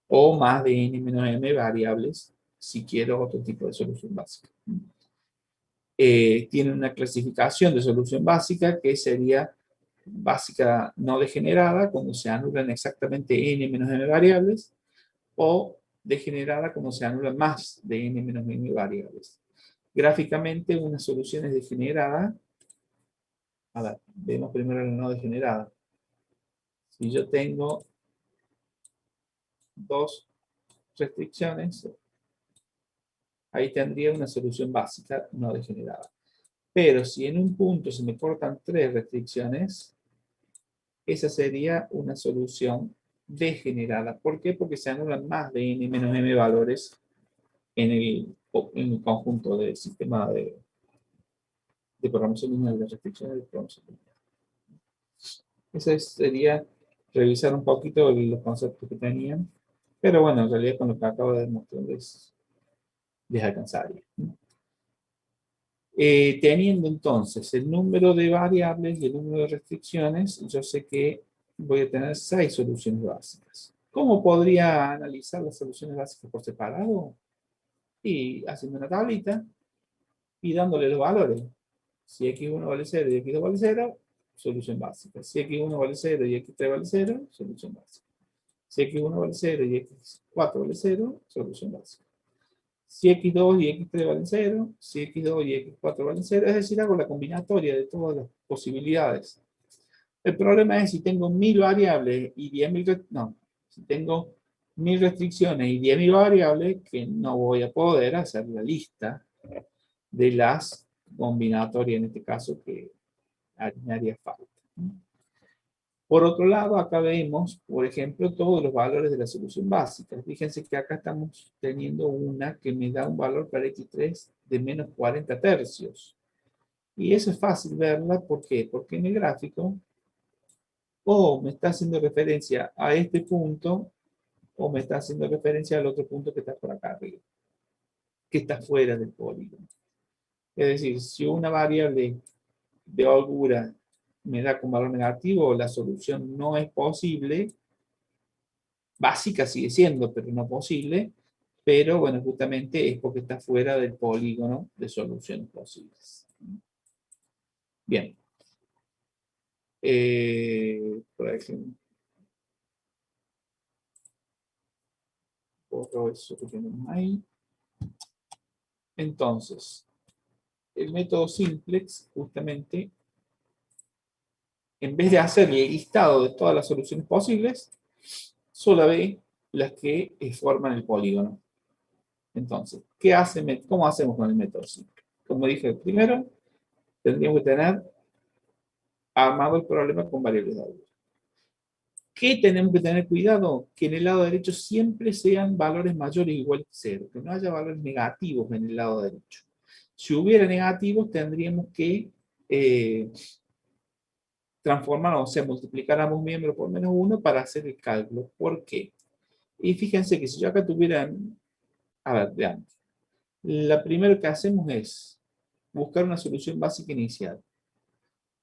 O más de n menos m variables, si quiero otro tipo de solución básica. Tiene una clasificación de solución básica que sería básica no degenerada, cuando se anulan exactamente n menos m variables, o degenerada cuando se anulan más de n menos m variables. Gráficamente, una solución es degenerada. A ver, vemos primero la no degenerada. Si yo tengo 2 restricciones, ahí tendría una solución básica no degenerada. Pero si en un punto se me cortan 3 restricciones, esa sería una solución degenerada. ¿Por qué? Porque se anulan más de n menos m valores en el conjunto del sistema de programación lineal, de restricciones de programación lineal. Eso sería revisar un poquito los conceptos que tenían, pero bueno, en realidad con lo que acabo de demostrar les alcanzaría. Teniendo entonces el número de variables y el número de restricciones, yo sé que voy a tener 6 soluciones básicas. ¿Cómo podría analizar las soluciones básicas por separado? Y haciendo una tablita y dándole los valores. Si x1 vale 0 y x2 vale 0, solución básica. Si x1 vale 0 y x3 vale 0, solución básica. Si x1 vale 0 y x4 vale 0, solución básica. Si x2 y x3 valen 0, si x2 y x4 valen 0, es decir, hago la combinatoria de todas las posibilidades. El problema es si tengo 1000 variables y 10.000, no, si tengo 1000 restricciones y 10.000 variables, que no voy a poder hacer la lista de las combinatorias, en este caso, que me haría falta. Por otro lado, acá vemos, por ejemplo, todos los valores de la solución básica. Fíjense que acá estamos teniendo una que me da un valor para x3 de menos 40 tercios. Y eso es fácil verla, ¿por qué? Porque en el gráfico, o me está haciendo referencia a este punto, o me está haciendo referencia al otro punto que está por acá arriba, que está fuera del polígono. Es decir, si una variable de holgura me da con valor negativo, la solución no es posible. Básica sigue siendo, pero no posible. Pero bueno, justamente es porque está fuera del polígono de soluciones posibles. Bien. Por ejemplo, otro eso que tenemos ahí. Entonces, el método simplex, justamente, en vez de hacer el listado de todas las soluciones posibles, solo ve las que forman el polígono. Entonces, ¿cómo hacemos con el método simplex? Como dije primero, tendríamos que tener armado el problema con variables de holgura. ¿Qué tenemos que tener cuidado? Que en el lado derecho siempre sean valores mayores o iguales a 0, que no haya valores negativos en el lado derecho. Si hubiera negativos, tendríamos que transformar, o sea, multiplicar ambos miembros por menos 1 para hacer el cálculo. ¿Por qué? Y fíjense que si yo acá tuviera, a ver, vean, lo primero que hacemos es buscar una solución básica inicial.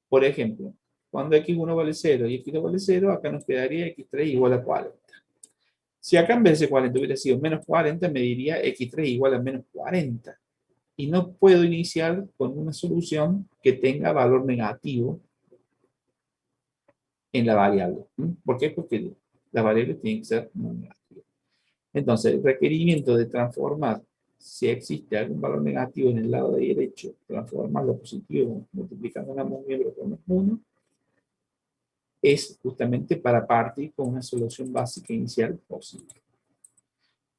Por ejemplo, cuando x1 vale 0 y x2 vale 0, acá nos quedaría x3 igual a 40. Si acá en vez de 40 hubiera sido menos 40, me diría x3 igual a menos 40. Y no puedo iniciar con una solución que tenga valor negativo en la variable. ¿Por qué? Porque la variable tiene que ser no negativa. Entonces, el requerimiento de transformar, si existe algún valor negativo en el lado derecho, transformarlo positivo multiplicando ambos miembros por menos 1, es justamente para partir con una solución básica inicial posible.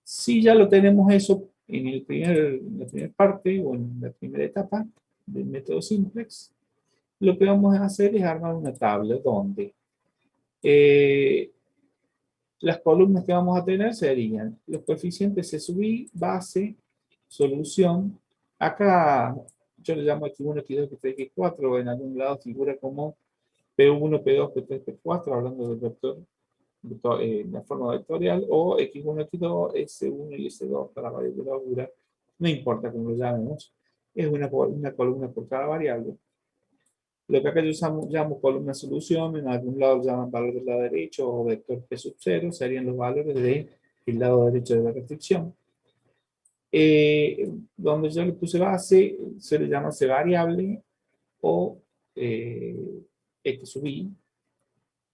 Si ya lo tenemos eso en la primera parte o en la primera etapa del método simplex, lo que vamos a hacer es armar una tabla donde las columnas que vamos a tener serían los coeficientes C sub i, base, solución. Acá yo le llamo X1, X2, X3, X4, en algún lado figura como P1, P2, P3, P4, hablando del vector, la forma vectorial, o X1, X2, S1 y S2 para la variable de la altura. No importa cómo lo llamemos, es una columna por cada variable. Lo que acá yo llamo columna solución, en algún lado llaman valor del lado derecho o vector P sub 0, serían los valores del lado derecho de la restricción. Donde yo le puse base, se le llama C variable o X sub i,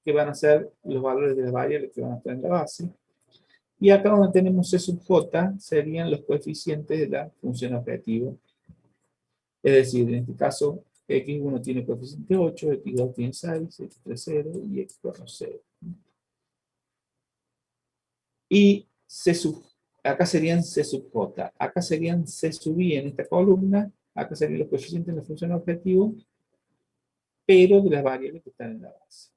que van a ser los valores de las variables que van a estar en la base. Y acá donde tenemos C sub j, serían los coeficientes de la función objetivo. Es decir, en este caso, X1 tiene coeficiente 8, X2 tiene 6, X3 0 y X4 0. Y acá serían C sub j, acá serían C sub i en esta columna, acá serían los coeficientes de la función objetivo, pero de las variables que están en la base.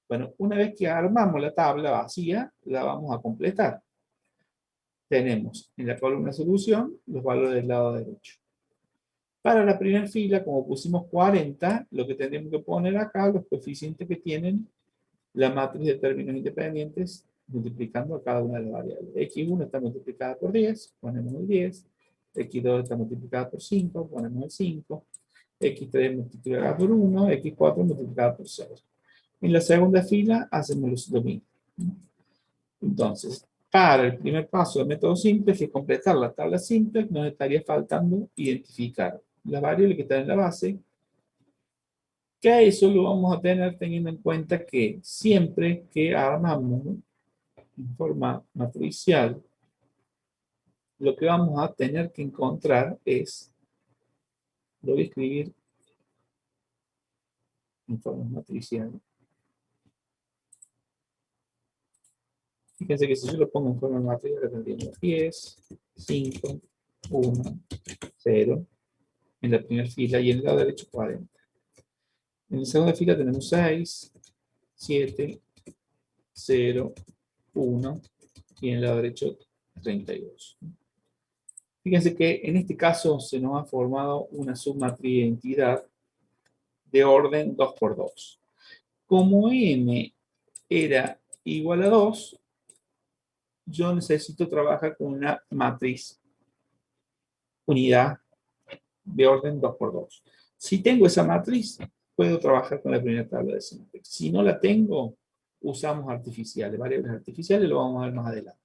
Bueno, una vez que armamos la tabla vacía, la vamos a completar. Tenemos en la columna solución los valores del lado derecho. Para la primera fila, como pusimos 40, lo que tendríamos que poner acá, los coeficientes que tienen la matriz de términos independientes, multiplicando a cada una de las variables. X1 está multiplicada por 10, ponemos el 10. X2 está multiplicada por 5, ponemos el 5. X3 multiplicada por 1, X4 multiplicada por 0. En la segunda fila hacemos lo mismo. Entonces, para el primer paso del método simple, que es completar la tabla simple, nos estaría faltando identificar las variables que están en la base, que a eso lo vamos a tener teniendo en cuenta que siempre que armamos en forma matricial, lo que vamos a tener que encontrar es, lo voy a escribir en forma matricial. Fíjense que si yo lo pongo en forma matricial, tendríamos 10, 5, 1, 0, en la primera fila, y en el lado derecho 40. En la segunda fila tenemos 6, 7, 0, 1, y en el lado derecho 32. Fíjense que en este caso se nos ha formado una submatriz de identidad de orden 2 por 2. Como m era igual a 2, yo necesito trabajar con una matriz unidad de orden 2 por 2. Si tengo esa matriz, puedo trabajar con la primera tabla de simplex. Si no la tengo, usamos artificiales, variables artificiales, lo vamos a ver más adelante.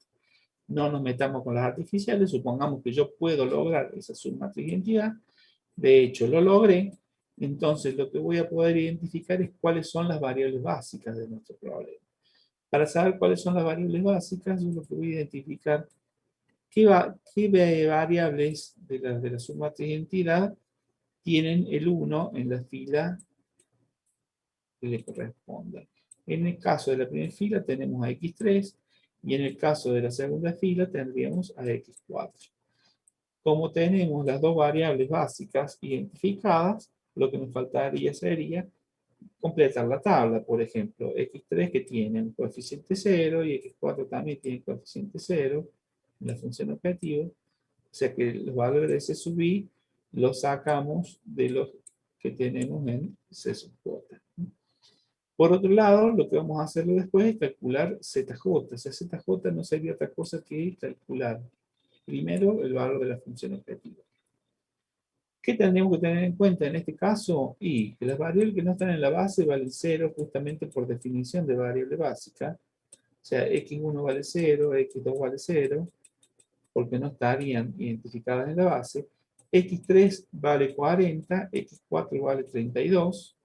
No nos metamos con las artificiales, supongamos que yo puedo lograr esa submatriz de identidad. De hecho, lo logré. Entonces, lo que voy a poder identificar es cuáles son las variables básicas de nuestro problema. Para saber cuáles son las variables básicas, yo lo que voy a identificar qué variables de la submatriz de identidad tienen el 1 en la fila que le corresponda. En el caso de la primera fila tenemos a X3 y en el caso de la segunda fila tendríamos a X4. Como tenemos las dos variables básicas identificadas, lo que nos faltaría sería completar la tabla. Por ejemplo, X3 que tiene un coeficiente 0 y X4 también tiene coeficiente 0 en la función objetivo. O sea que los valores de C sub i los sacamos de los que tenemos en C sub j. Por otro lado, lo que vamos a hacerlo después es calcular ZJ. O sea, ZJ no sería otra cosa que calcular primero el valor de la función objetiva. ¿Qué tenemos que tener en cuenta en este caso? Y que las variables que no están en la base valen 0 justamente por definición de variable básica. O sea, X1 vale 0, X2 vale 0, porque no estarían identificadas en la base. X3 vale 40, X4 vale 32.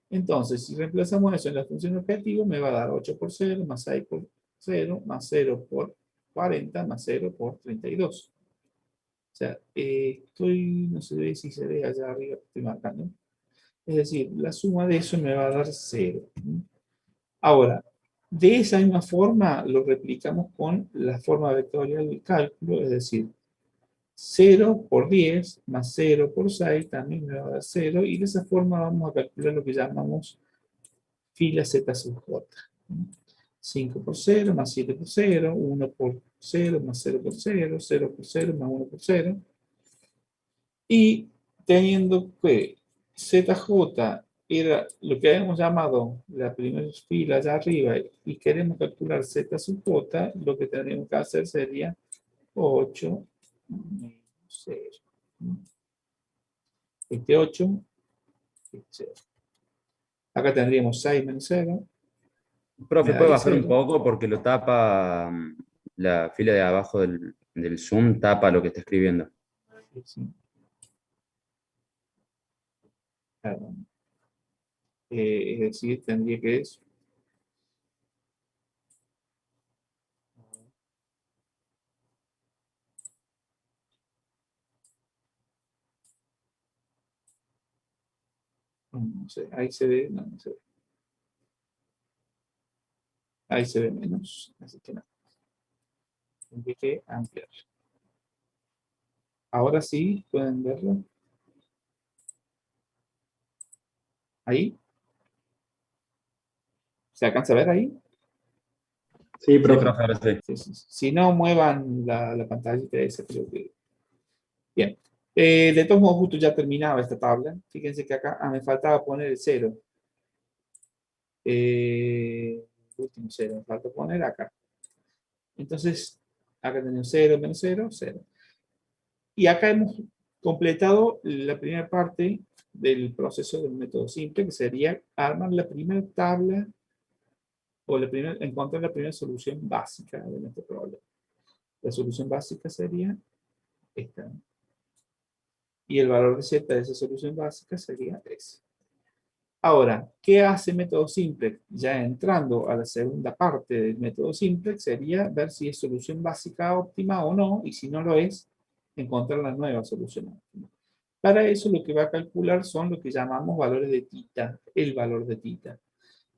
Entonces, si reemplazamos eso en la función objetivo, me va a dar 8 por 0, más 6 por 0, más 0 por 40, más 0 por 32. O sea, no sé si se ve allá arriba, estoy marcando. Es decir, la suma de eso me va a dar 0. Ahora, de esa misma forma lo replicamos con la forma vectorial del cálculo, es decir, 0 por 10 más 0 por 6 también me va a dar 0, y de esa forma vamos a calcular lo que llamamos fila z sub j. 5 por 0 más 7 por 0, 1 por 0 más 0 por 0, 0 por 0 más 1 por 0. Y teniendo que ZJ era lo que habíamos llamado la primera fila allá arriba y queremos calcular Z sub J, lo que tendríamos que hacer sería 8 menos 0. Este 8, este 0. Acá tendríamos 6 menos 0. Profe, Me ¿puede daría bajar un 0. poco? Porque lo tapa la fila de abajo del Zoom, tapa lo que está escribiendo. Sí. Perdón. Es decir, tendría que es no sé, ahí se ve, no, no se ve. Ahí se ve menos, así que no. Tendría que ampliar. Ahora sí, pueden verlo. Ahí. ¿Se alcanza a ver ahí? Sí, Sí, profe. profe, ahora sí. Sí, sí, sí. Si no, muevan la pantallita esa, creo que. Bien. De todos modos, justo ya terminaba esta tabla. Fíjense que acá me faltaba poner el 0. Último 0, me falta poner acá. Entonces, acá tenemos 0, menos 0, 0. Y acá hemos completado la primera parte del proceso del método simple, que sería armar la primera tabla o encontrar la primera solución básica de nuestro problema. La solución básica sería esta. Y el valor de z de esa solución básica sería ese. Ahora, ¿qué hace método simple? Ya entrando a la segunda parte del método simple, sería ver si es solución básica óptima o no, y si no lo es, encontrar la nueva solución óptima. Para eso lo que va a calcular son lo que llamamos valores de tita, el valor de tita.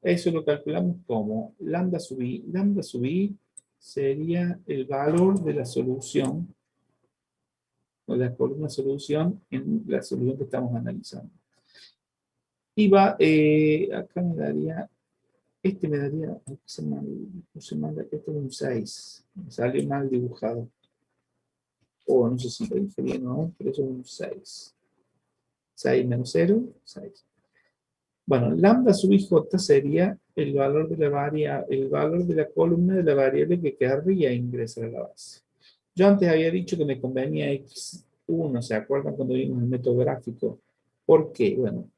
Eso lo calculamos como lambda sub i. Lambda sub i sería el valor de la solución, o la columna solución en la solución que estamos analizando. Y va, acá me daría, me daría, este es un 6, me salió mal dibujado. O no sé si lo dije bien o no, pero eso es un 6. 6 menos 0, 6. Bueno, lambda sub ij sería el valor el valor de la columna de la variable que querría ingresar a la base. Yo antes había dicho que me convenía x1, ¿se acuerdan cuando vimos el método gráfico? ¿Por qué? Bueno,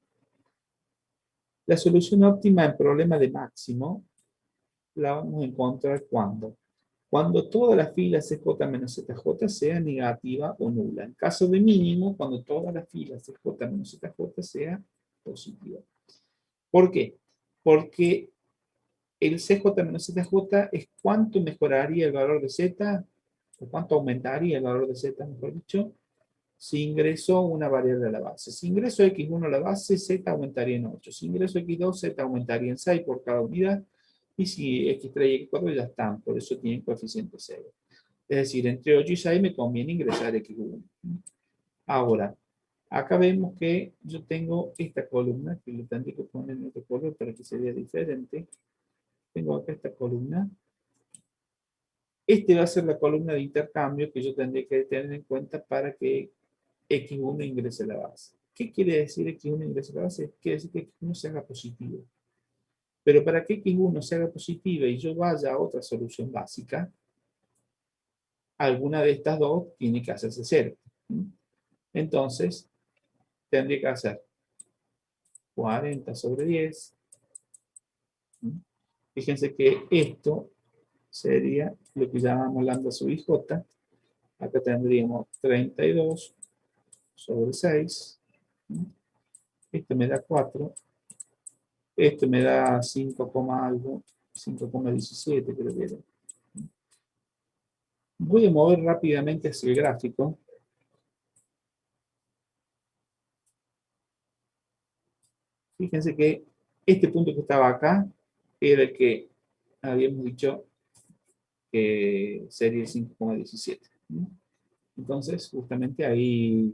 la solución óptima en problema de máximo la vamos a encontrar cuando toda la fila CJ menos ZJ sea negativa o nula. En caso de mínimo, cuando toda la fila CJ menos ZJ sea positiva. ¿Por qué? Porque el CJ menos ZJ es cuánto mejoraría el valor de Z, o cuánto aumentaría el valor de Z, mejor dicho, si ingreso una variable a la base. Si ingreso x1 a la base, Z aumentaría en 8. Si ingreso x2, Z aumentaría en 6 por cada unidad. Y si x3 y x4 ya están, por eso tienen coeficiente 0. Es decir, entre 8 y 6 me conviene ingresar x1. Ahora, acá vemos que yo tengo esta columna, que le tendré que poner en otro color para que se vea diferente. Tengo acá esta columna. Este va a ser la columna de intercambio que yo tendré que tener en cuenta para que x1 ingrese a la base. ¿Qué quiere decir x1 ingrese a la base? Quiere decir que x1 se haga positivo. Pero para que x1 se haga positiva y yo vaya a otra solución básica, alguna de estas dos tiene que hacerse 0. Entonces, tendría que hacer 40 sobre 10. Fíjense que esto sería lo que llamamos lambda sub ij. Acá tendríamos 32 sobre 6. Esto me da 4. Esto me da 5, algo. 5,17 creo que era. Voy a mover rápidamente hacia el gráfico. Fíjense que este punto que estaba acá era el que habíamos dicho que sería el 5,17. Entonces, justamente ahí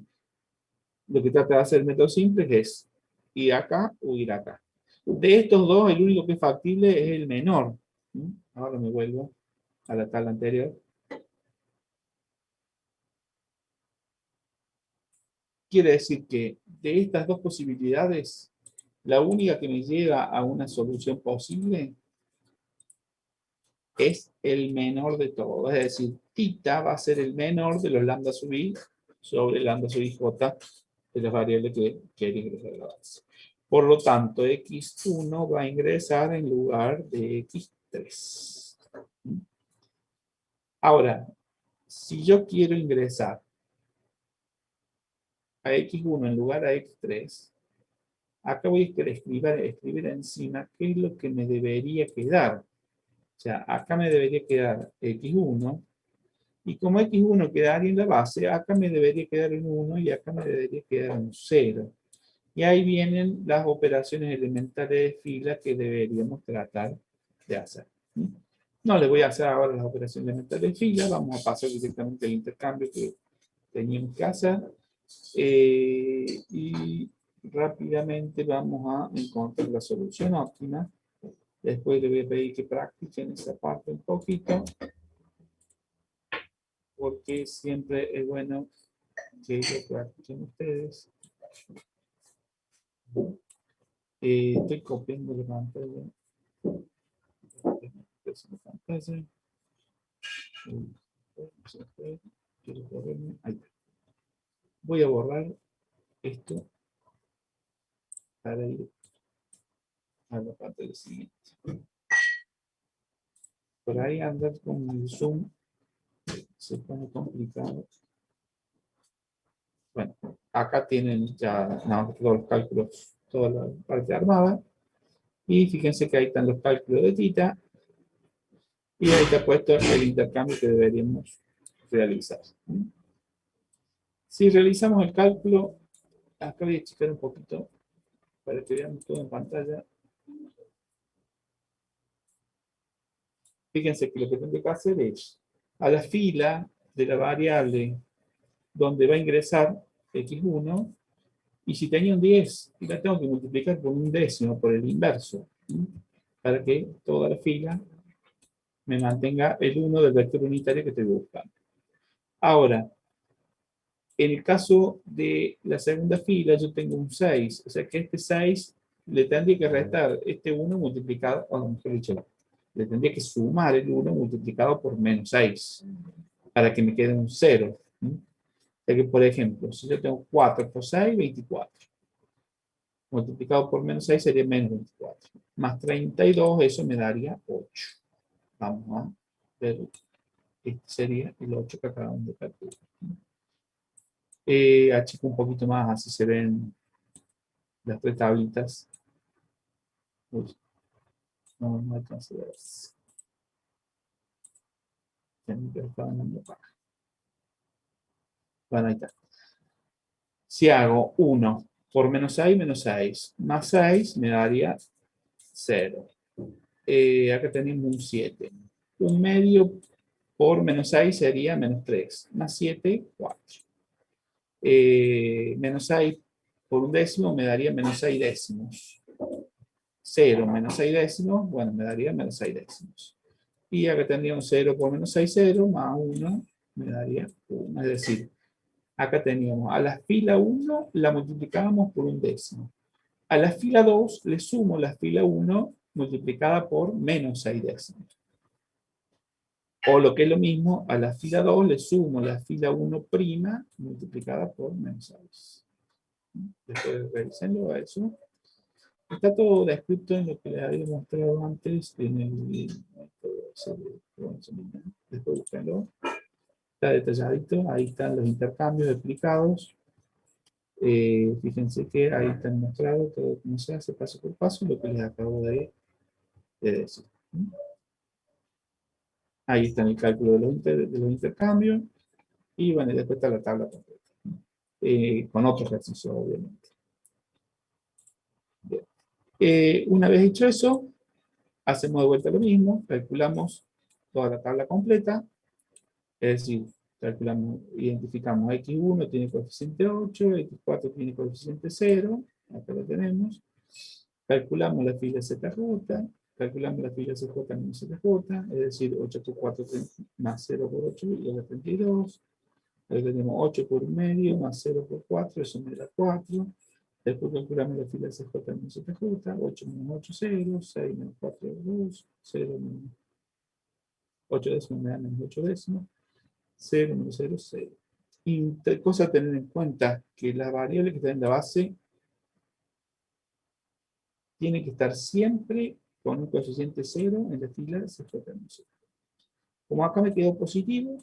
lo que trata de hacer el método simple es ir acá o ir acá. De estos dos, el único que es factible es el menor. Ahora me vuelvo a la tabla anterior. Quiere decir que de estas dos posibilidades, la única que me lleva a una solución posible es el menor de todo. Es decir, tita va a ser el menor de los lambda sub i sobre lambda sub i j de las variables que quiere ingresar a la base. Por lo tanto, x1 va a ingresar en lugar de x3. Ahora, si yo quiero ingresar a x1 en lugar a x3, acá voy a escribir encima qué es lo que me debería quedar. O sea, acá me debería quedar x1, y como x1 quedaría en la base, acá me debería quedar un 1 y acá me debería quedar un 0. Y ahí vienen las operaciones elementales de fila que deberíamos tratar de hacer. No les voy a hacer ahora las operaciones elementales de fila, vamos a pasar directamente al intercambio que teníamos que hacer. Y rápidamente vamos a encontrar la solución óptima. Después les voy a pedir que practiquen esa parte un poquito, porque siempre es bueno que lo practiquen ustedes. Estoy copiando la pantalla. Ahí. Voy a borrar esto para ir a la pantalla siguiente. Por ahí andar con el zoom se pone complicado. Bueno, acá tienen ya todos los cálculos, toda la parte armada. Y fíjense que ahí están los cálculos de tita. Y ahí está puesto el intercambio que deberíamos realizar. Si realizamos el cálculo, acá voy a checar un poquito para que veamos todo en pantalla. Fíjense que lo que tengo que hacer es a la fila de la variable donde va a ingresar x1, y si tenía un 10, la tengo que multiplicar por un décimo, por el inverso, para que toda la fila me mantenga el 1 del vector unitario que estoy buscando. Ahora, en el caso de la segunda fila, yo tengo un 6, o sea que este 6 le tendría que restar este 1 multiplicado, o mejor dicho, le tendría que sumar el 1 multiplicado por menos 6, para que me quede un 0. O sea que, por ejemplo, si yo tengo 4 por 6, 24. Multiplicado por menos 6 sería menos 24. Más 32, eso me daría 8. Vamos a ver, este sería el 8 que acabamos de calcular. Achico un poquito más, así se ven las tres tablitas. Uy, no alcanzo a ver. Bueno, ahí está. Si hago 1 por menos 6, más 6 me daría 0. Acá tenemos un 7. Un medio por menos 6 sería menos 3. Más 7, 4. Menos 6 por un décimo me daría menos 6 décimos. 0 menos 6 décimos, bueno, me daría menos 6 décimos. Y acá tendría un 0 por menos 6, 0, más 1 me daría 1. Es decir, acá teníamos a la fila 1 la multiplicábamos por un décimo. A la fila 2 le sumo la fila 1 multiplicada por menos 6 décimos. O lo que es lo mismo, a la fila 2 le sumo la fila 1' multiplicada por menos 6. Después revisenlo a eso. Está todo descrito en lo que les había mostrado antes en el después búsquenlo. Está detalladito, ahí están los intercambios explicados. Fíjense que ahí está mostrado todo cómo se hace paso por paso, lo que les acabo de decir. Ahí está el cálculo de los intercambios. Y bueno, después está la tabla completa. Con otros ejercicios, obviamente. Bien. Una vez hecho eso, Hacemos de vuelta lo mismo, calculamos toda la tabla completa, es decir, calculamos, identificamos x1 tiene coeficiente 8, x4 tiene coeficiente 0, acá lo tenemos, calculamos la fila ZJ, calculamos la fila CJ menos ZJ, es decir, 8 por 4 más 0 por 8 igual a 32, ahí tenemos 8 por medio más 0 por 4, eso me da 4, después calculamos la fila CJ menos ZJ, 8 menos 8, 0, 6 menos 4, 2, 0 menos 8 décimos me da menos 8 décimos, 0 menos 0, 0. Y cosa a tener en cuenta, que la variable que está en la base tiene que estar siempre con un coeficiente 0 en la fila CJ menos ZJ. Como acá me quedó positivo,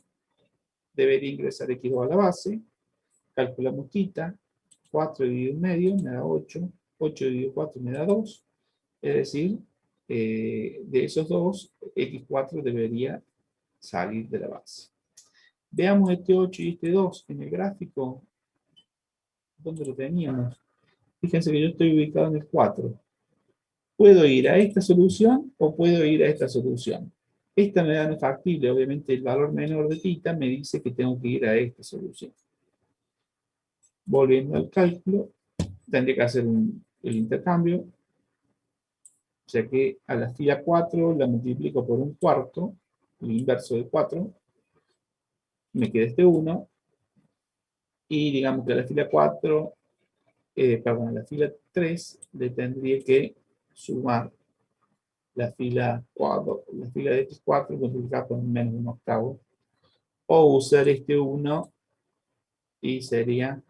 debería ingresar x2 a la base, calculamos θ, 4 dividido en medio me da 8, 8 dividido 4 me da 2, es decir, de esos dos, x4 debería salir de la base. Veamos este 8 y este 2 en el gráfico. ¿Dónde lo teníamos? Fíjense que yo estoy ubicado en el 4. ¿Puedo ir a esta solución o puedo ir a esta solución? Esta me da no factible, obviamente el valor menor de θ me dice que tengo que ir a esta solución. Volviendo al cálculo, tendré que hacer el intercambio, o sea que a la fila 4 la multiplico por un cuarto, el inverso de 4, me queda este 1, y digamos que a la fila 4, perdón, a la fila 3 le tendría que sumar la fila 4, la fila de x4 multiplicada por menos un octavo, o usar este 1 y sería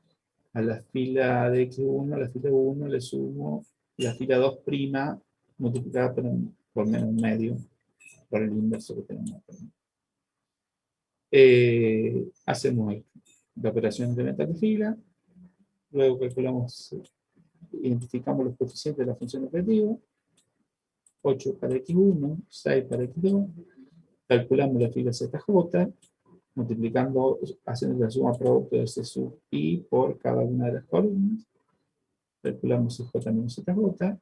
a la fila de x1, a la fila 1 le sumo la fila 2' multiplicada por menos un medio, por el inverso que tenemos acá. Hacemos la operación de incrementar de fila, luego calculamos, identificamos los coeficientes de la función objetiva, 8 para x1, 6 para x2, calculamos la fila ZJ, multiplicando, haciendo la suma producto de C sub I por cada una de las columnas, calculamos CJ menos ZJ,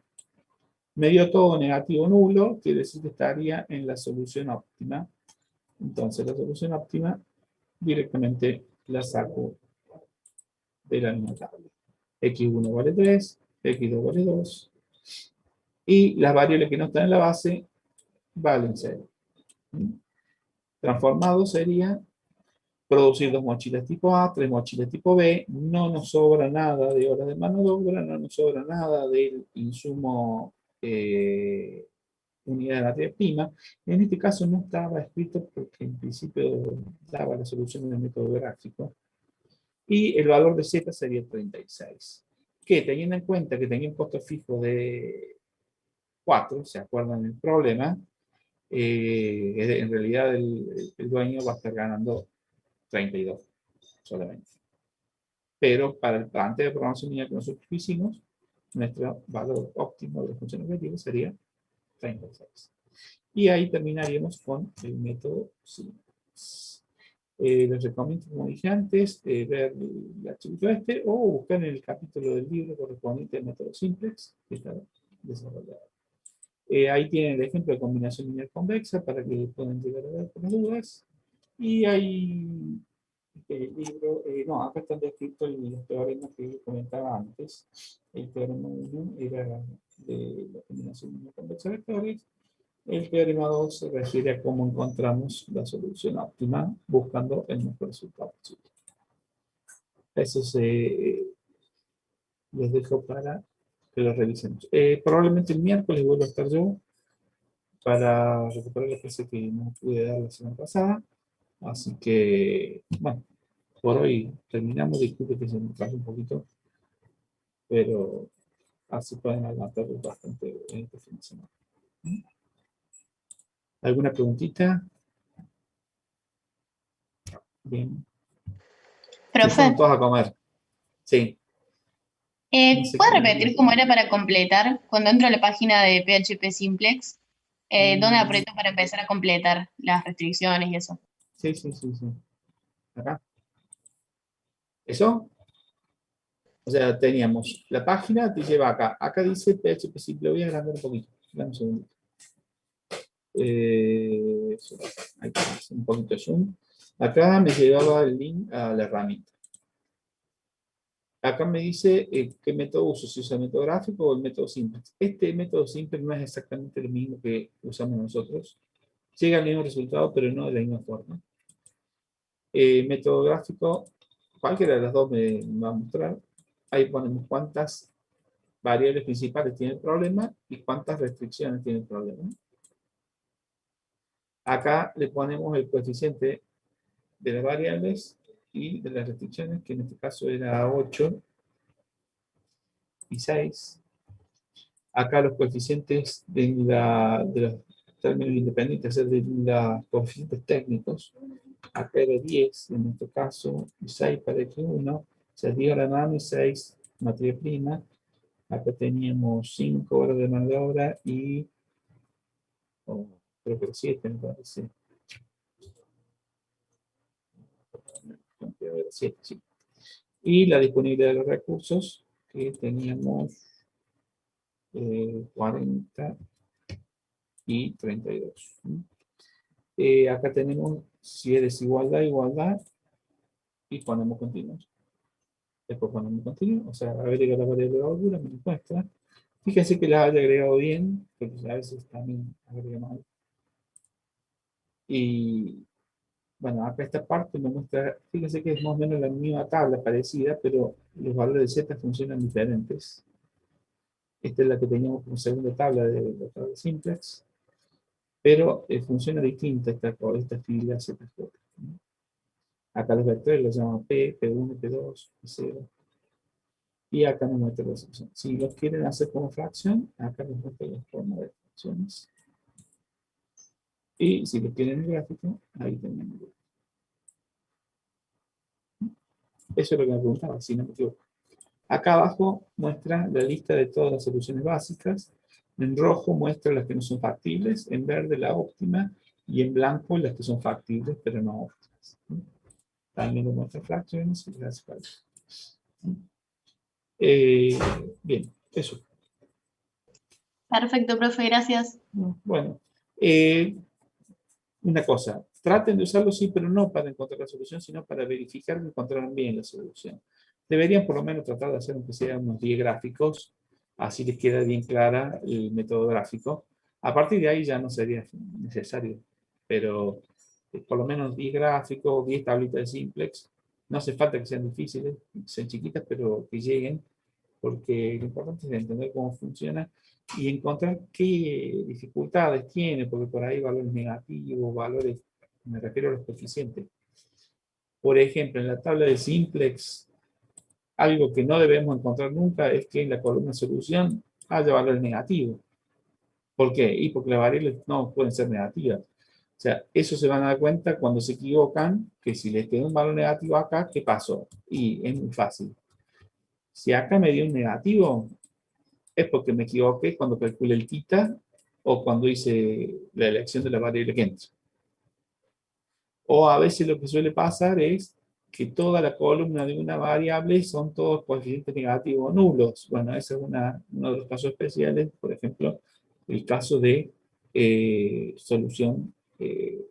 me dio todo negativo nulo, quiere decir que estaría en la solución óptima. Entonces la solución óptima directamente la saco de la misma tabla. X1 vale 3, X2 vale 2, y las variables que no están en la base valen 0. Transformado sería producir 2 mochilas tipo A, 3 mochilas tipo B, no nos sobra nada de horas de mano de obra, no nos sobra nada del insumo unidad de materia prima. En este caso no estaba escrito porque en principio daba la solución en el método gráfico. Y el valor de Z sería 36. Que teniendo en cuenta que tenía un costo fijo de 4, ¿se acuerdan del problema? En realidad el dueño va a estar ganando 32 solamente. Pero para el planteo de programación lineal que nosotros hicimos, nuestro valor óptimo de la función objetiva sería 36. Y ahí terminaríamos con el método simplex. Les recomiendo, como dije antes, ver el archivo este o buscar en el capítulo del libro correspondiente al método simplex que está desarrollado. Ahí tienen el ejemplo de combinación lineal convexa para que puedan llegar a ver con dudas. Y hay el libro, no, acá están descritos los teoremas que comentaba antes. El teorema 1 era de la combinación lineal convexa de vectores. El teorema 2 se refiere a cómo encontramos la solución óptima buscando el mejor resultado posible. Eso les dejo para que lo revisemos. Probablemente el miércoles vuelvo a estar yo para recuperar la clase que no pude dar la semana pasada. Así que, bueno, por hoy terminamos. Disculpe que se me traje un poquito, pero así pueden adelantar bastante en este fin de semana. ¿Alguna preguntita? Bien. Se Profe, fueron todos a comer. Sí. No sé ¿puede quién repetir es. cómo era para completar? Cuando entro a la página de PHP Simplex, ¿dónde aprieto para empezar a completar las restricciones y eso? Sí. Acá. ¿Eso? O sea, teníamos la página, te lleva acá. Acá dice PHP Simple. Lo voy a agrandar un poquito. Dame un segundo. Ahí está, un poquito de zoom. Acá me llevaba el link a la herramienta. Acá me dice qué método uso, si usa el método gráfico o el método simple. Este método simple no es exactamente lo mismo que usamos nosotros. Llega al mismo resultado, pero no de la misma forma. Método gráfico, cualquiera de las dos me va a mostrar. Ahí ponemos cuántas variables principales tiene el problema y cuántas restricciones tiene el problema. Acá le ponemos el coeficiente de las variables y de las restricciones, que en este caso era 8 y 6. Acá los coeficientes de los términos independientes, es decir, de los coeficientes técnicos. Acá era 10 en este caso, y 6 para X1, o sea, 10 horas de mano y 6 materia prima. Acá teníamos 5 horas de mano de obra y creo que 7, me parece. 7, sí. Y la disponibilidad de los recursos, que teníamos 40 y 32. Acá tenemos si es desigualdad, igualdad, y ponemos continuos. Después ponemos continuo, o sea, agrega la variable de holgura, me muestra. Fíjense que la haya agregado bien, porque a veces también agrega mal. Y bueno, acá esta parte me muestra, fíjense que es más o menos la misma tabla parecida, pero los valores de z funcionan diferentes. Esta es la que teníamos como segunda tabla de la tabla simplex, pero funciona distinta esta fila z. Acá los vectores los llaman P, P1, P2, P0. Y acá nos muestra la solución. Si los quieren hacer como fracción, acá nos muestra la forma de fracciones. Y si lo quieren en gráfico, ahí tenemos. Eso es lo que me preguntaba, si no me equivoco. Acá abajo muestra la lista de todas las soluciones básicas. En rojo muestra las que no son factibles, en verde la óptima, y en blanco las que son factibles, pero no óptimas. También nos muestra fracciones y las fracciones. Bien, eso. Perfecto, profe, gracias. Bueno, una cosa, traten de usarlo sí, pero no para encontrar la solución, sino para verificar que encontraron bien la solución. Deberían por lo menos tratar de hacer aunque sea unos 10 gráficos, así les queda bien clara el método gráfico. A partir de ahí ya no sería necesario, pero por lo menos 10 gráficos, 10 tablitas de simplex. No hace falta que sean difíciles, sean chiquitas, pero que lleguen, porque lo importante es entender cómo funciona y encontrar qué dificultades tiene, porque por ahí valores negativos, valores, me refiero a los coeficientes. Por ejemplo, en la tabla de simplex, algo que no debemos encontrar nunca es que en la columna solución haya valores negativos. ¿Por qué? Y porque las variables no pueden ser negativas. O sea, eso se van a dar cuenta cuando se equivocan, que si les queda un valor negativo acá, ¿qué pasó? Y es muy fácil. Si acá me dio un negativo, es porque me equivoqué cuando calculé el θ o cuando hice la elección de la variable que entra. O a veces lo que suele pasar es que toda la columna de una variable son todos coeficientes negativos o nulos. Bueno, ese es uno de los casos especiales, por ejemplo, el caso de solución que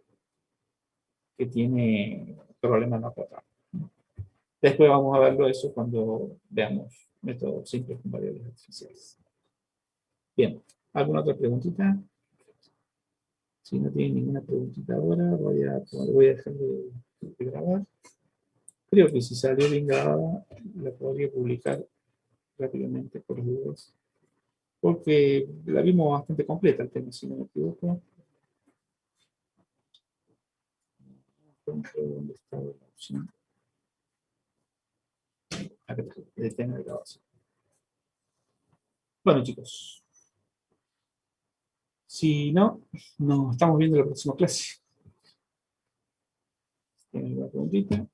tiene problemas no acotados. Después vamos a verlo eso cuando veamos métodos simples con variables artificiales. Bien, ¿alguna otra preguntita? Si no tienen ninguna preguntita ahora, voy a dejar de grabar. Creo que si salió bien grabada, la podría publicar rápidamente por dudas. Porque la vimos bastante completa el tema, si no me equivoco. ¿Dónde está la opción? Acá está, detener la grabación. Bueno, chicos. Si no, nos estamos viendo en la próxima clase. ¿Tienen alguna preguntita?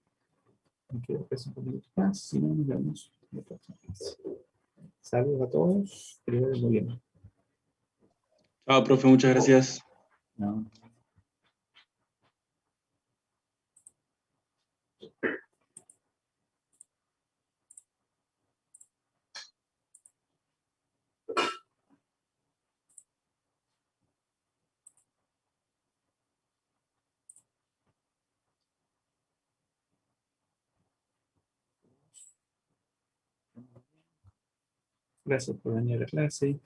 Me quedo casi un poquito más. Si no, nos vemos en la próxima clase. Saludos a todos. Que les vaya muy bien. Chao, profe, muchas gracias. No. Gracias por venir a la clase.